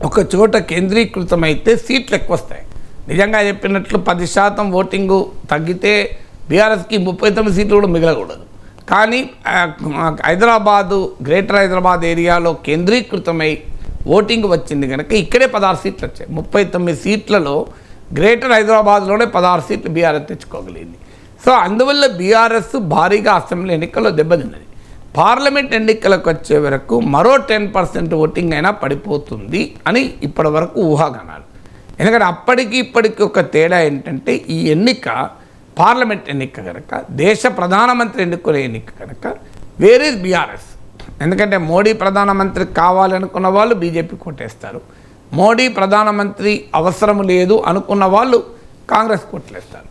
ఒక చోట కేంద్రీకృతమైతే సీట్లు ఎక్కువ వస్తాయి. నిజంగా చెప్పినట్లు 10% ఓటింగు తగ్గితే బీఆర్ఎస్కి 39 సీట్లు కూడా మిగలకూడదు. కానీ గ్రేటర్ హైదరాబాద్ ఏరియాలో కేంద్రీకృతమై ఓటింగ్ వచ్చింది కనుక ఇక్కడే 16 సీట్లు వచ్చాయి. 39 సీట్లలో గ్రేటర్ హైదరాబాద్లోనే 16 సీట్లు బీఆర్ఎస్ తెచ్చుకోగలిగింది. సో అందువల్ల బీఆర్ఎస్ భారీగా అసెంబ్లీ ఎన్నికల్లో దెబ్బతిన్నది. పార్లమెంట్ ఎన్నికలకు వచ్చే వరకు మరో 10% ఓటింగ్ అయినా పడిపోతుంది అని ఇప్పటి వరకు ఊహాగానాలు. ఎందుకంటే అప్పటికి ఇప్పటికి ఒక తేడా ఏంటంటే, ఈ ఎన్నిక పార్లమెంట్ ఎన్నిక కనుక, దేశ ప్రధానమంత్రి ఎన్నుకునే ఎన్నిక కనుక, వేర్ ఈజ్ బీఆర్ఎస్. ఎందుకంటే మోడీ ప్రధానమంత్రి కావాలనుకున్న వాళ్ళు బీజేపీ కొట్టేస్తారు, మోడీ ప్రధానమంత్రి అవసరం లేదు అనుకున్న వాళ్ళు కాంగ్రెస్ కొట్టలేస్తారు.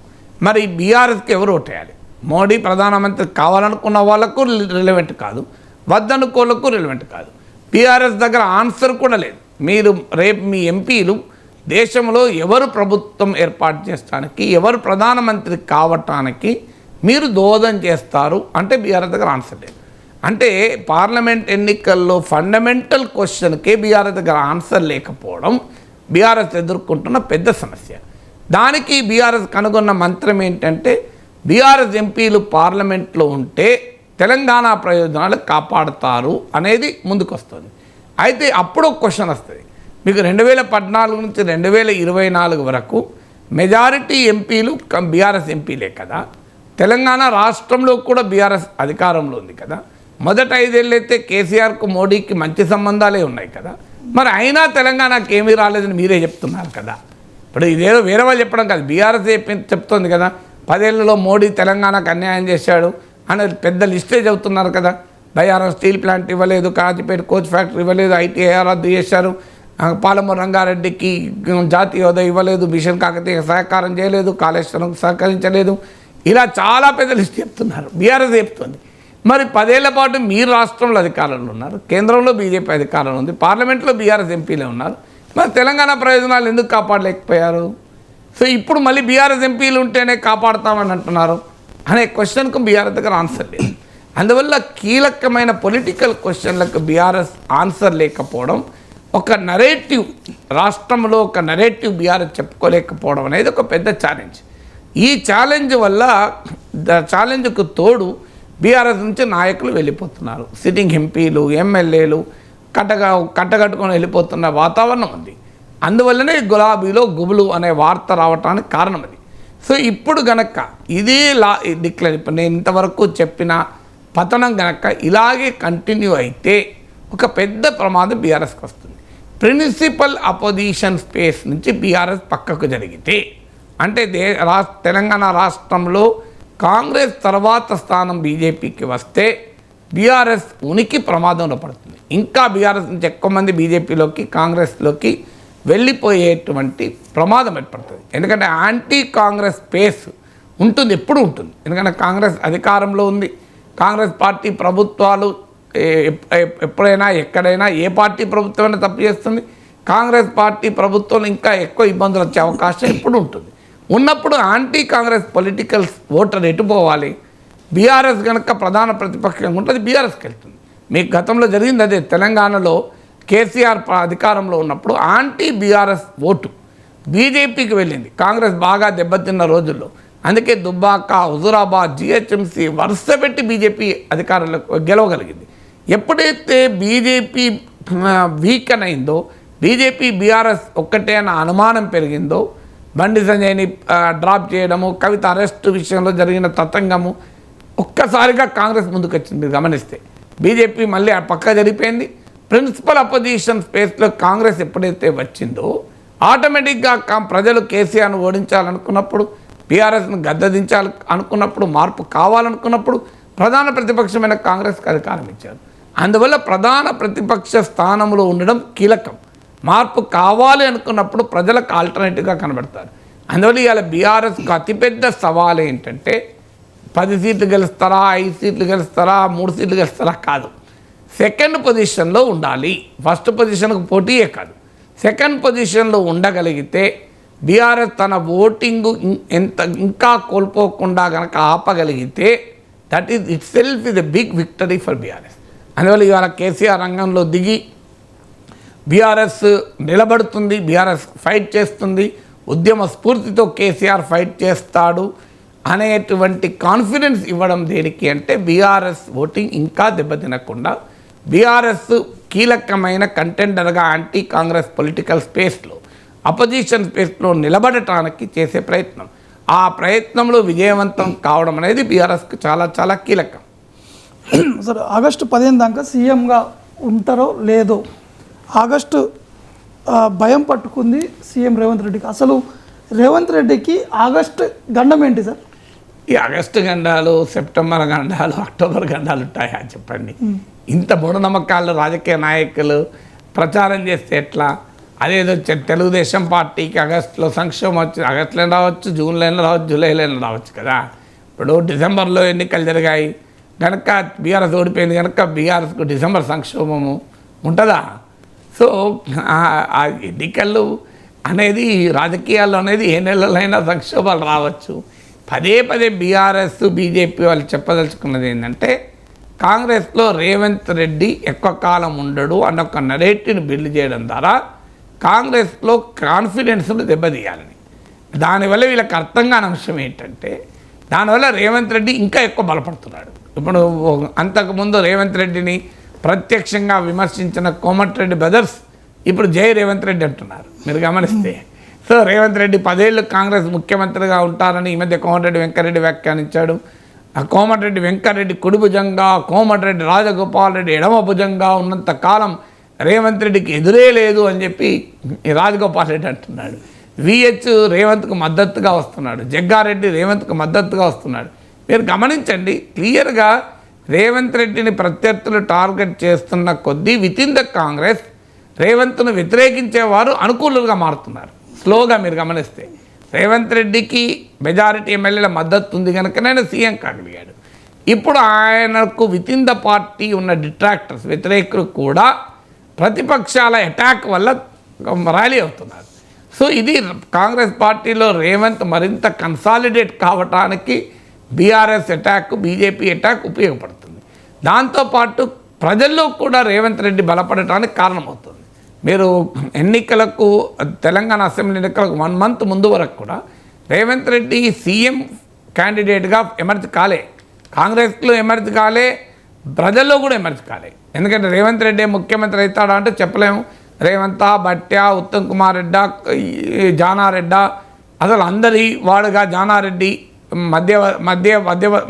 మరి బీఆర్ఎస్కి ఎవరు ఓటేయాలి? మోడీ ప్రధానమంత్రి కావాలనుకున్న వాళ్ళకు రిలవెంట్ కాదు, వద్దనుకోళ్ళకు రిలవెంట్ కాదు. బీఆర్ఎస్ దగ్గర ఆన్సర్ కూడా లేదు. మీరు రేపు మీ ఎంపీలు దేశంలో ఎవరు ప్రభుత్వం ఏర్పాటు చేయడానికి, ఎవరు ప్రధానమంత్రి కావటానికి మీరు దోహదం చేస్తారు అంటే బీఆర్ఎస్ దగ్గర ఆన్సర్ లేదు. అంటే పార్లమెంట్ ఎన్నికల్లో ఫండమెంటల్ క్వశ్చన్కే బీఆర్ఎస్ దగ్గర ఆన్సర్ లేకపోవడం బీఆర్ఎస్ ఎదుర్కొంటున్న పెద్ద సమస్య. దానికి బీఆర్ఎస్ కనుగొన్న మంత్రం ఏంటంటే, బీఆర్ఎస్ ఎంపీలు పార్లమెంట్లో ఉంటే తెలంగాణ ప్రయోజనాలు కాపాడుతారు అనేది ముందుకు వస్తుంది. అయితే అప్పుడు ఒక క్వశ్చన్ వస్తుంది. మీకు 2014 నుంచి 2024 వరకు మెజారిటీ ఎంపీలు బీఆర్ఎస్ ఎంపీలే కదా, తెలంగాణ రాష్ట్రంలో కూడా బీఆర్ఎస్ అధికారంలో ఉంది కదా, మొదట 5 ఏళ్ళు అయితే కేసీఆర్కు మోడీకి మంచి సంబంధాలే ఉన్నాయి కదా, మరి అయినా తెలంగాణకి ఏమీ రాలేదని మీరే చెప్తున్నారు కదా. ఇప్పుడు ఇదేదో వేరే వాళ్ళు చెప్పడం కాదు, బీఆర్ఎస్ చెప్తోంది కదా, 10 ఏళ్లలో మోడీ తెలంగాణకు అన్యాయం చేశాడు అని పెద్ద లిస్టే చెబుతున్నారు కదా. బయ్యారం స్టీల్ ప్లాంట్ ఇవ్వలేదు, కాజీపేట కోచ్ ఫ్యాక్టరీ ఇవ్వలేదు, ఐటీఐఆర్ రద్దు చేశారు, పాలమూరు రంగారెడ్డికి జాతీయ హోదా ఇవ్వలేదు, మిషన్ కాకతీయ సహకారం చేయలేదు, కాళేశ్వరం సహకరించలేదు, ఇలా చాలా పెద్ద లిస్ట్ చెప్తున్నారు. బీఆర్ఎస్ చెప్తుంది. మరి 10 ఏళ్ల పాటు మీరు రాష్ట్రంలో అధికారంలో ఉన్నారు, కేంద్రంలో బీజేపీ అధికారంలో ఉంది, పార్లమెంట్లో బీఆర్ఎస్ ఎంపీలే ఉన్నారు, మరి తెలంగాణ ప్రయోజనాలు ఎందుకు కాపాడలేకపోయారు? సో ఇప్పుడు మళ్ళీ బీఆర్ఎస్ ఎంపీలు ఉంటేనే కాపాడుతామని అంటున్నారు అనే క్వశ్చన్కు బీఆర్ఎస్ దగ్గర ఆన్సర్ లేదు. అందువల్ల కీలకమైన పొలిటికల్ క్వశ్చన్లకు బీఆర్ఎస్ ఆన్సర్ లేకపోవడం, ఒక నరేటివ్ రాష్ట్రంలో ఒక నరేటివ్ బీఆర్ఎస్ చెప్పుకోలేకపోవడం అనేది ఒక పెద్ద ఛాలెంజ్. ఈ ఛాలెంజ్ వల్ల ఛాలెంజ్కు తోడు బీఆర్ఎస్ నుంచి నాయకులు వెళ్ళిపోతున్నారు, సిట్టింగ్ ఎంపీలు ఎమ్మెల్యేలు కట్టగట్టుకొని వెళ్ళిపోతున్న వాతావరణం ఉంది. అందువల్లనే గులాబీలో గుబులు అనే వార్త రావటానికి కారణం అది. సో ఇప్పుడు గనక ఇదే డిక్లేర్ ఇప్పుడు నేను ఇంతవరకు చెప్పిన పతనం గనక ఇలాగే కంటిన్యూ అయితే ఒక పెద్ద ప్రమాదం బీఆర్ఎస్కి వస్తుంది. ప్రిన్సిపల్ అపోజిషన్ స్పేస్ నుంచి బీఆర్ఎస్ పక్కకు జరిగితే అంటే తెలంగాణ రాష్ట్రంలో కాంగ్రెస్ తర్వాత స్థానం బీజేపీకి వస్తే బీఆర్ఎస్ ఉనికి ప్రమాదంలో పడుతుంది. ఇంకా బీఆర్ఎస్ నుంచి ఎక్కువ మంది బీజేపీలోకి కాంగ్రెస్లోకి వెళ్ళిపోయేటువంటి ప్రమాదం ఏర్పడుతుంది. ఎందుకంటే యాంటీ కాంగ్రెస్ స్పేస్ ఉంటుంది, ఎప్పుడు ఉంటుంది. ఎందుకంటే కాంగ్రెస్ అధికారంలో ఉంది. కాంగ్రెస్ పార్టీ ప్రభుత్వాలు ఎప్పుడైనా ఎక్కడైనా ఏ పార్టీ ప్రభుత్వమైనా తప్పు చేస్తుంది. కాంగ్రెస్ పార్టీ ప్రభుత్వం ఇంకా ఎక్కువ ఇబ్బందులు వచ్చే అవకాశం ఎప్పుడు ఉంటుంది. ఉన్నప్పుడు యాంటీ కాంగ్రెస్ పొలిటికల్ ఓటర్ ఎటు పోవాలి? బీఆర్ఎస్ కనుక ప్రధాన ప్రతిపక్షంగా ఉంటుంది, బీఆర్ఎస్కి వెళ్తుంది. మీకు గతంలో జరిగింది అదే. తెలంగాణలో కేసీఆర్ అధికారంలో ఉన్నప్పుడు యాంటీ బీఆర్ఎస్ ఓటు బీజేపీకి వెళ్ళింది, కాంగ్రెస్ బాగా దెబ్బతిన్న రోజుల్లో. అందుకే దుబ్బాక, హుజురాబాద్, జిహెచ్ఎంసీ వరుస పెట్టి బీజేపీ అధికారంలో గెలవగలిగింది. ఎప్పుడైతే బీజేపీ వీకెన్ అయిందో, బీజేపీ బీఆర్ఎస్ ఒక్కటే అన్న అనుమానం పెరిగిందో, బండి సంజయ్ని డ్రాప్ చేయడము, కవిత అరెస్ట్ విషయంలో జరిగిన తతంగము ఒక్కసారిగా కాంగ్రెస్ ముందుకు వచ్చింది. మీరు గమనిస్తే బీజేపీ మళ్ళీ ఆ పక్క జరిగిపోయింది. ప్రిన్సిపల్ అపోజిషన్ స్పేస్లో కాంగ్రెస్ ఎప్పుడైతే వచ్చిందో ఆటోమేటిక్గా ప్రజలు కేసీఆర్ను ఓడించాలనుకున్నప్పుడు, బీఆర్ఎస్ను గద్దదించాలి అనుకున్నప్పుడు, మార్పు కావాలనుకున్నప్పుడు ప్రధాన ప్రతిపక్షమైన కాంగ్రెస్కి అధికారం ఇచ్చారు. అందువల్ల ప్రధాన ప్రతిపక్ష స్థానంలో ఉండడం కీలకం. మార్పు కావాలి అనుకున్నప్పుడు ప్రజలకు ఆల్టర్నేటివ్గా కనబడతారు. అందువల్ల ఇవాళ బీఆర్ఎస్కు అతిపెద్ద సవాల్ ఏంటంటే 10 సీట్లు గెలుస్తారా, 5 సీట్లు గెలుస్తారా, 3 సీట్లు గెలుస్తారా కాదు, సెకండ్ పొజిషన్లో ఉండాలి. ఫస్ట్ పొజిషన్కు పోటీయే కాదు, సెకండ్ పొజిషన్లో ఉండగలిగితే బీఆర్ఎస్ తన ఓటింగు ఇంకా కోల్పోకుండా కనుక ఆపగలిగితే that is itself is a big victory for BRS. అందువల్ల ఇవాళ కేసీఆర్ రంగంలో దిగి బీఆర్ఎస్ నిలబడుతుంది, బీఆర్ఎస్ ఫైట్ చేస్తుంది, ఉద్యమ స్ఫూర్తితో కేసీఆర్ ఫైట్ చేస్తాడు అనేటువంటి కాన్ఫిడెన్స్ ఇవ్వడం దేనికి అంటే బీఆర్ఎస్ ఓటింగ్ ఇంకా దెబ్బతినకుండా బీఆర్ఎస్ కీలకమైన కంటెండర్గా యాంటీ కాంగ్రెస్ పొలిటికల్ స్పేస్లో, అపోజిషన్ స్పేస్లో నిలబడటానికి చేసే ప్రయత్నం. ఆ ప్రయత్నంలో విజయవంతం కావడం అనేది బీఆర్ఎస్కి చాలా చాలా కీలకం. సార్, ఆగస్టు 15 దాకా సీఎంగా ఉంటారో లేదో ఆగస్టు భయం పట్టుకుంది సీఎం రేవంత్ రెడ్డికి. అసలు రేవంత్ రెడ్డికి ఆగస్టు గండం ఏంటి సార్? ఈ ఆగస్టు గండాలు, సెప్టెంబర్ గండాలు, అక్టోబర్ గండాలు ఉంటాయా చెప్పండి? ఇంత మూఢనమ్మకాలు రాజకీయ నాయకులు ప్రచారం చేస్తే ఎట్లా? అదేదో తెలుగుదేశం పార్టీకి ఆగస్టులో సంక్షోభం వచ్చి, ఆగస్టులో రావచ్చు, జూన్లో రావచ్చు, జూలైలో రావచ్చు కదా. ఇప్పుడు డిసెంబర్లో ఎన్నికలు జరిగాయి కనుక బీఆర్ఎస్ ఓడిపోయింది కనుక బీఆర్ఎస్కు డిసెంబర్ సంక్షోభము ఉంటుందా? సో ఆ ఎన్నికలు అనేది రాజకీయాల్లో అనేది ఏ నెలలైనా సంక్షోభాలు రావచ్చు. పదే పదే బీఆర్ఎస్ బీజేపీ వాళ్ళు చెప్పదలుచుకున్నది ఏంటంటే కాంగ్రెస్లో రేవంత్ రెడ్డి ఎక్కువ కాలం ఉండడు అన్న ఒక నరేటివ్ని బిల్డ్ చేయడం ద్వారా కాంగ్రెస్లో కాన్ఫిడెన్స్ను దెబ్బతీయాలని. దానివల్ల వీళ్ళకి అర్థం కాని అంశం ఏంటంటే దానివల్ల రేవంత్ రెడ్డి ఇంకా ఎక్కువ బలపడుతున్నాడు. ఇప్పుడు అంతకుముందు రేవంత్ రెడ్డిని ప్రత్యక్షంగా విమర్శించిన కోమటిరెడ్డి బ్రదర్స్ ఇప్పుడు జై రేవంత్ రెడ్డి అంటున్నారు, మీరు గమనిస్తే. సో రేవంత్ రెడ్డి 10 ఏళ్ళు కాంగ్రెస్ ముఖ్యమంత్రిగా ఉంటారని ఈ మధ్య కోమటిరెడ్డి వెంకరెడ్డి వ్యాఖ్యానించాడు. ఆ కోమటిరెడ్డి వెంకరెడ్డి కుడి భుజంగా, కోమటిరెడ్డి రాజగోపాల్ రెడ్డి ఎడమ భుజంగా ఉన్నంత కాలం రేవంత్ రెడ్డికి ఎదురే లేదు అని చెప్పి రాజగోపాల్ రెడ్డి అంటున్నాడు. విహెచ్ రేవంత్కు మద్దతుగా వస్తున్నాడు, జగ్గారెడ్డి రేవంత్కు మద్దతుగా వస్తున్నాడు. మీరు గమనించండి క్లియర్గా రేవంత్ రెడ్డిని ప్రత్యర్థులు టార్గెట్ చేస్తున్న కొద్దీ వితిన్ ద కాంగ్రెస్ రేవంత్ను వ్యతిరేకించేవారు అనుకూలుగా మారుతున్నారు. స్లోగా మీరు గమనిస్తే రేవంత్ రెడ్డికి మెజారిటీ ఎమ్మెల్యేల మద్దతు ఉంది కనుక ఆయన సీఎం కాగలిగాడు. ఇప్పుడు ఆయనకు వితిన్ ద పార్టీ ఉన్న డిట్రాక్టర్స్, వ్యతిరేకులు కూడా ప్రతిపక్షాల అటాక్ వల్ల ర్యాలీ అవుతున్నారు. సో ఇది కాంగ్రెస్ పార్టీలో రేవంత్ మరింత కన్సాలిడేట్ కావటానికి బీఆర్ఎస్ అటాక్, బీజేపీ అటాక్ ఉపయోగపడుతుంది. దాంతోపాటు ప్రజల్లో కూడా రేవంత్ రెడ్డి బలపడటానికి కారణమవుతుంది. మీరు ఎన్నికలకు, తెలంగాణ అసెంబ్లీ ఎన్నికలకు 1 మంత్ ముందు వరకు కూడా రేవంత్ రెడ్డి సీఎం క్యాండిడేట్గా ఎమర్జ్ కాలే, కాంగ్రెస్లో ఎమర్జ్ కాలే, ప్రజల్లో కూడా ఎమర్జ్ కాలే. ఎందుకంటే రేవంత్ రెడ్డి ముఖ్యమంత్రి అవుతాడా అంటే చెప్పలేము. రేవంత్, భట్ట్యా, ఉత్తమ్ కుమార్ రెడ్డా, జానారెడ్డా, అసలు అందరి వాడుగా జానారెడ్డి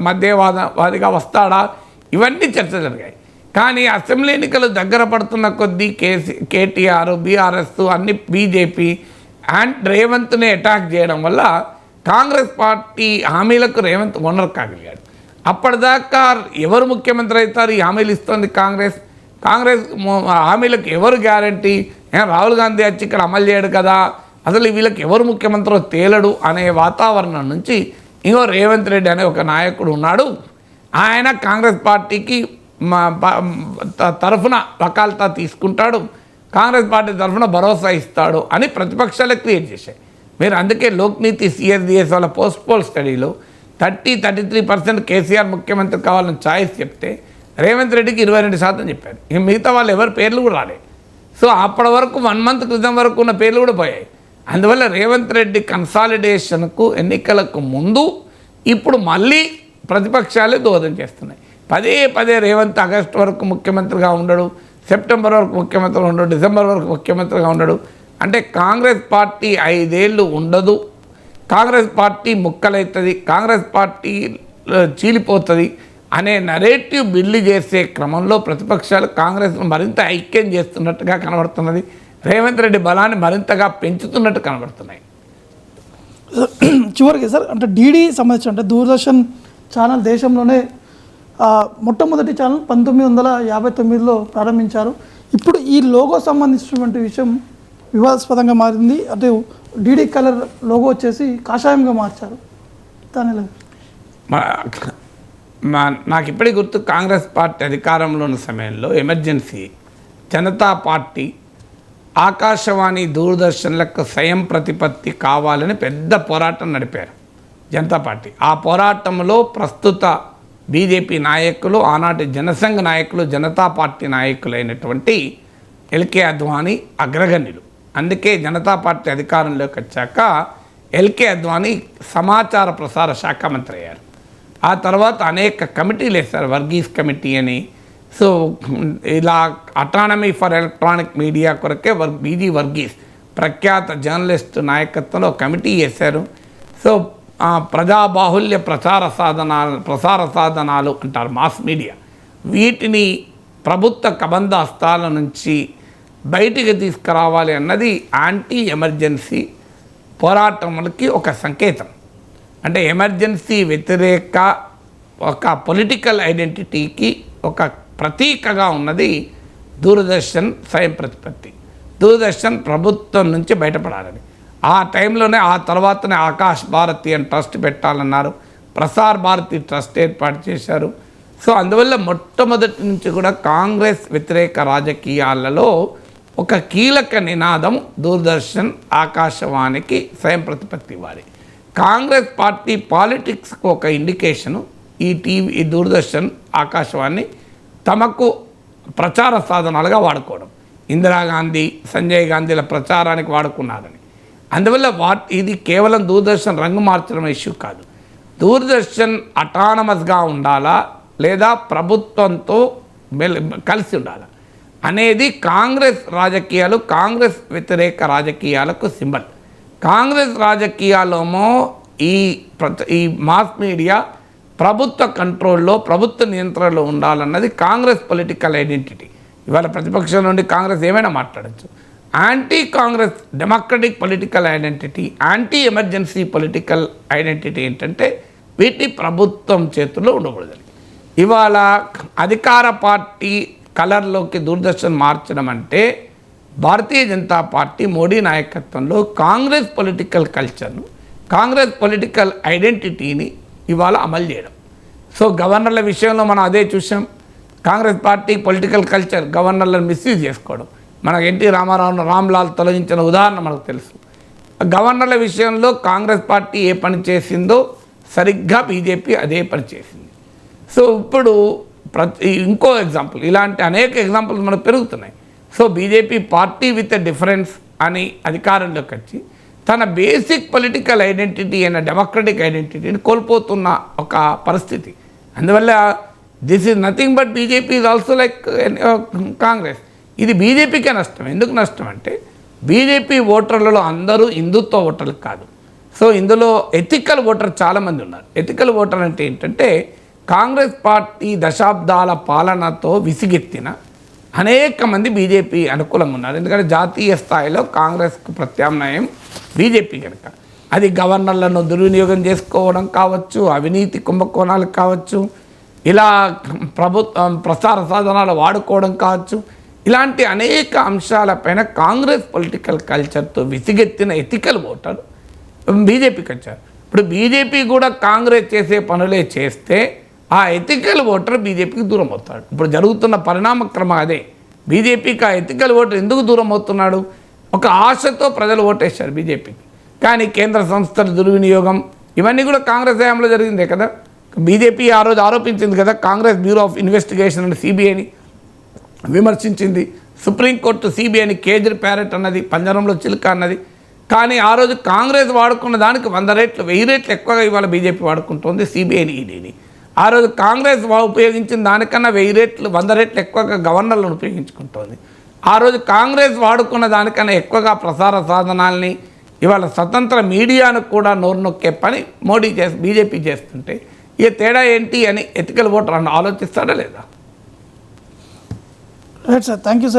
మధ్యవాదిగా వస్తాడా, ఇవన్నీ చర్చ జరిగాయి. కానీ అసెంబ్లీ ఎన్నికలు దగ్గర పడుతున్న కొద్దీ కేటీఆర్, బీఆర్ఎస్, అన్ని బీజేపీ అండ్ రేవంత్ని అటాక్ చేయడం వల్ల కాంగ్రెస్ పార్టీ హామీలకు రేవంత్ ఓనర్ కాగలిగాడు. అప్పటిదాకా ఎవరు ముఖ్యమంత్రి అవుతారు, ఈ హామీలు ఇస్తుంది కాంగ్రెస్ హామీలకు ఎవరు గ్యారంటీ, రాహుల్ గాంధీ వచ్చి ఇక్కడ అమలు చేయడు కదా, అసలు వీళ్ళకి ఎవరు ముఖ్యమంత్రో తేలడు అనే వాతావరణం నుంచి ఇంకో రేవంత్ రెడ్డి అనే ఒక నాయకుడు ఉన్నాడు. ఆయన కాంగ్రెస్ పార్టీకి తరఫున వకాల్తా తీసుకుంటాడు, కాంగ్రెస్ పార్టీ తరఫున భరోసా ఇస్తాడు అని ప్రతిపక్షాలే క్రియేట్ చేశాయి. మీరు అందుకే లోక్నీతి సిఎస్డిఎస్ వాళ్ళ పోస్ట్ పోల్ స్టడీలో 33% కేసీఆర్ ముఖ్యమంత్రి కావాలని ఛాయిస్ చెప్తే రేవంత్ రెడ్డికి 22% చెప్పారు. ఇక మిగతా వాళ్ళు ఎవరి పేర్లు కూడా రాలేదు. సో అప్పటి వరకు 1 మంత్ క్రితం వరకు ఉన్న పేర్లు కూడా పోయాయి. అందువల్ల రేవంత్ రెడ్డి కన్సాలిడేషన్కు ఎన్నికలకు ముందు ఇప్పుడు మళ్ళీ ప్రతిపక్షాలే దోహదం చేస్తున్నాయి. పదే రేవంత్ ఆగస్టు వరకు ముఖ్యమంత్రిగా ఉండడు, సెప్టెంబర్ వరకు ముఖ్యమంత్రిగా ఉండడు, డిసెంబర్ వరకు ముఖ్యమంత్రిగా ఉండడు. అంటే కాంగ్రెస్ పార్టీ 5 ఏళ్ళు ఉండదు, కాంగ్రెస్ పార్టీ ముక్కలవుతుంది, కాంగ్రెస్ పార్టీ చీలిపోతుంది అనే నరేటివ్ బిల్డ్ చేసే క్రమంలో ప్రతిపక్షాలు కాంగ్రెస్ను మరింత ఐక్యం చేస్తున్నట్టుగా కనబడుతున్నది. రేవంత్ రెడ్డి బలాన్ని మరింతగా పెంచుతున్నట్టు కనబడుతున్నాయి. చివరికి సార్, అంటే డీడీ సంబంధించి అంటే దూరదర్శన్ ఛానల్ దేశంలోనే మొట్టమొదటి ఛానల్ 1959లో ప్రారంభించారు. ఇప్పుడు ఈ లోగో సంబంధించినటువంటి విషయం వివాదాస్పదంగా మారింది. అంటే డీడీ కలర్ లోగో వచ్చేసి కాషాయంగా మార్చారు. దానిలో నాకు ఇప్పటికి గుర్తు, కాంగ్రెస్ పార్టీ అధికారంలో ఉన్న సమయంలో ఎమర్జెన్సీ జనతా పార్టీ ఆకాశవాణి దూరదర్శన్లకు స్వయం ప్రతిపత్తి కావాలని పెద్ద పోరాటం నడిపారు జనతా పార్టీ. ఆ పోరాటంలో ప్రస్తుత బీజేపీ నాయకులు, ఆనాటి జనసంఘ నాయకులు, జనతా పార్టీ నాయకులైనటువంటి ఎల్కే అద్వానీ అగ్రగణ్యులు. అందుకే జనతా పార్టీ అధికారంలోకి వచ్చాక ఎల్కే అద్వానీ సమాచార ప్రసార శాఖ మంత్రి అయ్యారు. ఆ తర్వాత అనేక కమిటీలు వేశారు, వర్గీస్ కమిటీ అని. సో ఇలా అటానమీ ఫర్ ఎలక్ట్రానిక్ మీడియా కొరకే బీజీ వర్గీస్ ప్రఖ్యాత జర్నలిస్ట్ నాయకత్వంలో కమిటీ వేశారు. సో ప్రజాబాహుల్య ప్రసార సాధనాలు అంటారు, మాస్ మీడియా, వీటిని ప్రభుత్వ కబంధ హస్తాల నుంచి బయటికి తీసుకురావాలి అన్నది యాంటీ ఎమర్జెన్సీ పోరాటములకి ఒక సంకేతం. అంటే ఎమర్జెన్సీ వ్యతిరేక ఒక పొలిటికల్ ఐడెంటిటీకి ఒక ప్రతీకగా ఉన్నది దూరదర్శన్ స్వయం ప్రతిపత్తి. దూరదర్శన్ ప్రభుత్వం నుంచి బయటపడాలని ఆ టైంలోనే, ఆ తర్వాతనే ఆకాశ్ భారతి అని ట్రస్ట్ పెట్టాలన్నారు, ప్రసార్ భారతి ట్రస్ట్ ఏర్పాటు చేశారు. సో అందువల్ల మొట్టమొదటి నుంచి కూడా కాంగ్రెస్ వ్యతిరేక రాజకీయాలలో ఒక కీలక నినాదం దూరదర్శన్ ఆకాశవాణికి స్వయం ప్రతిపత్తి ఇవ్వాలి. కాంగ్రెస్ పార్టీ పాలిటిక్స్కు ఒక ఇండికేషను ఈ దూరదర్శన్ ఆకాశవాణి తమకు ప్రచార సాధనాలుగా వాడుకోవడం. ఇందిరాగాంధీ, సంజయ్ గాంధీల ప్రచారానికి వాడుకున్నారని. అందువల్ల ఇది కేవలం దూరదర్శన్ రంగు మార్చడం ఇష్యూ కాదు. దూరదర్శన్ అటానమస్గా ఉండాలా లేదా ప్రభుత్వంతో కలిసి ఉండాలా అనేది కాంగ్రెస్ రాజకీయాలు, కాంగ్రెస్ వ్యతిరేక రాజకీయాలకు సింబల్. కాంగ్రెస్ రాజకీయాలేమో ఈ మాస్ మీడియా ప్రభుత్వ కంట్రోల్లో, ప్రభుత్వ నియంత్రణలో ఉండాలన్నది కాంగ్రెస్ పొలిటికల్ ఐడెంటిటీ. ఇవాళ ప్రతిపక్షం నుండి కాంగ్రెస్ ఏమైనా మాట్లాడచ్చు. Anti Congress democratic political identity, anti emergency political identity ఏంటంటే వీటి ప్రభుత్వం చేతుల్లో ఉండకూడదని. ఇవాళ అధికార పార్టీ కలర్లోకి దూరదర్శన్ మార్చడం అంటే భారతీయ జనతా పార్టీ మోడీ నాయకత్వంలో కాంగ్రెస్ పొలిటికల్ కల్చర్ను, కాంగ్రెస్ పొలిటికల్ ఐడెంటిటీని ఇవాళ అమలు చేయడం. సో గవర్నర్ల విషయంలో మనం అదే చూసాం. కాంగ్రెస్ పార్టీ పొలిటికల్ కల్చర్ గవర్నర్లను మిస్యూజ్ చేసుకోవడం. మనకు ఎన్టీ రామారావును రామ్లాల్ తొలగించిన ఉదాహరణ మనకు తెలుసు. గవర్నర్ల విషయంలో కాంగ్రెస్ పార్టీ ఏ పని చేసిందో సరిగ్గా బీజేపీ అదే పని చేసింది. సో ఇప్పుడు ఇంకో ఎగ్జాంపుల్, ఇలాంటి అనేక ఎగ్జాంపుల్స్ మనకు పెరుగుతున్నాయి. So BJP party with a difference అని అధికారంలోకి వచ్చి తన బేసిక్ పొలిటికల్ ఐడెంటిటీ అయిన డెమోక్రటిక్ ఐడెంటిటీని కోల్పోతున్న ఒక పరిస్థితి. అందువల్ల this is nothing but BJP is also like Congress. ఇది బీజేపీకే నష్టం. ఎందుకు నష్టం అంటే బీజేపీ ఓటర్లలో అందరూ హిందుత్వ ఓటర్లు కాదు. సో ఇందులో ఎథికల్ ఓటర్ చాలామంది ఉన్నారు. ఎథికల్ ఓటర్ అంటే ఏంటంటే కాంగ్రెస్ పార్టీ దశాబ్దాల పాలనతో విసిగెత్తిన అనేక మంది బీజేపీ అనుకూలంగా ఉన్నారు. ఎందుకంటే జాతీయ స్థాయిలో కాంగ్రెస్కు ప్రత్యామ్నాయం బీజేపీ కనుక. అది గవర్నర్లను దుర్వినియోగం చేసుకోవడం కావచ్చు, అవినీతి కుంభకోణాలు కావచ్చు, ఇలా ప్రభుత్వం ప్రసార సాధనాలు వాడుకోవడం కావచ్చు, ఇలాంటి అనేక అంశాలపైన కాంగ్రెస్ పొలిటికల్ కల్చర్తో విసిగెత్తిన ఎథికల్ ఓటర్ బీజేపీకి వచ్చారు. ఇప్పుడు బీజేపీ కూడా కాంగ్రెస్ చేసే పనులే చేస్తే ఆ ఎథికల్ ఓటర్ బీజేపీకి దూరం అవుతాడు. ఇప్పుడు జరుగుతున్న పరిణామక్రమం అదే. బీజేపీకి ఆ ఎథికల్ ఓటర్ ఎందుకు దూరం అవుతున్నాడు? ఒక ఆశతో ప్రజలు ఓటేశారు బీజేపీకి. కానీ కేంద్ర సంస్థల దుర్వినియోగం ఇవన్నీ కూడా కాంగ్రెస్ హయాంలో జరిగిందే కదా. బీజేపీ ఆ రోజు ఆరోపించింది కదా, కాంగ్రెస్ బ్యూరో ఆఫ్ ఇన్వెస్టిగేషన్ అని సిబిఐని విమర్శించింది. సుప్రీంకోర్టు సిబిఐని కేజ్రీ ప్యారెట్ అన్నది, పంజరంలో చిలుక అన్నది. కానీ ఆ రోజు కాంగ్రెస్ వాడుకున్న దానికి 100 రెట్లు 1000 రెట్లు ఎక్కువగా ఇవాళ బీజేపీ వాడుకుంటుంది సిబిఐని, ఈడీని. ఆ రోజు కాంగ్రెస్ ఉపయోగించిన దానికన్నా 1000 రెట్లు 100 రెట్లు ఎక్కువగా గవర్నర్లను ఉపయోగించుకుంటోంది. ఆ రోజు కాంగ్రెస్ వాడుకున్న దానికన్నా ఎక్కువగా ప్రసార సాధనాల్ని, ఇవాళ స్వతంత్ర మీడియాను కూడా నోరు నొక్కే పని బీజేపీ చేస్తుంటే ఇక తేడా ఏంటి అని ఎథికల్ ఓటర్ ఆలోచిస్తాడా లేదా? Right sir, thank you sir.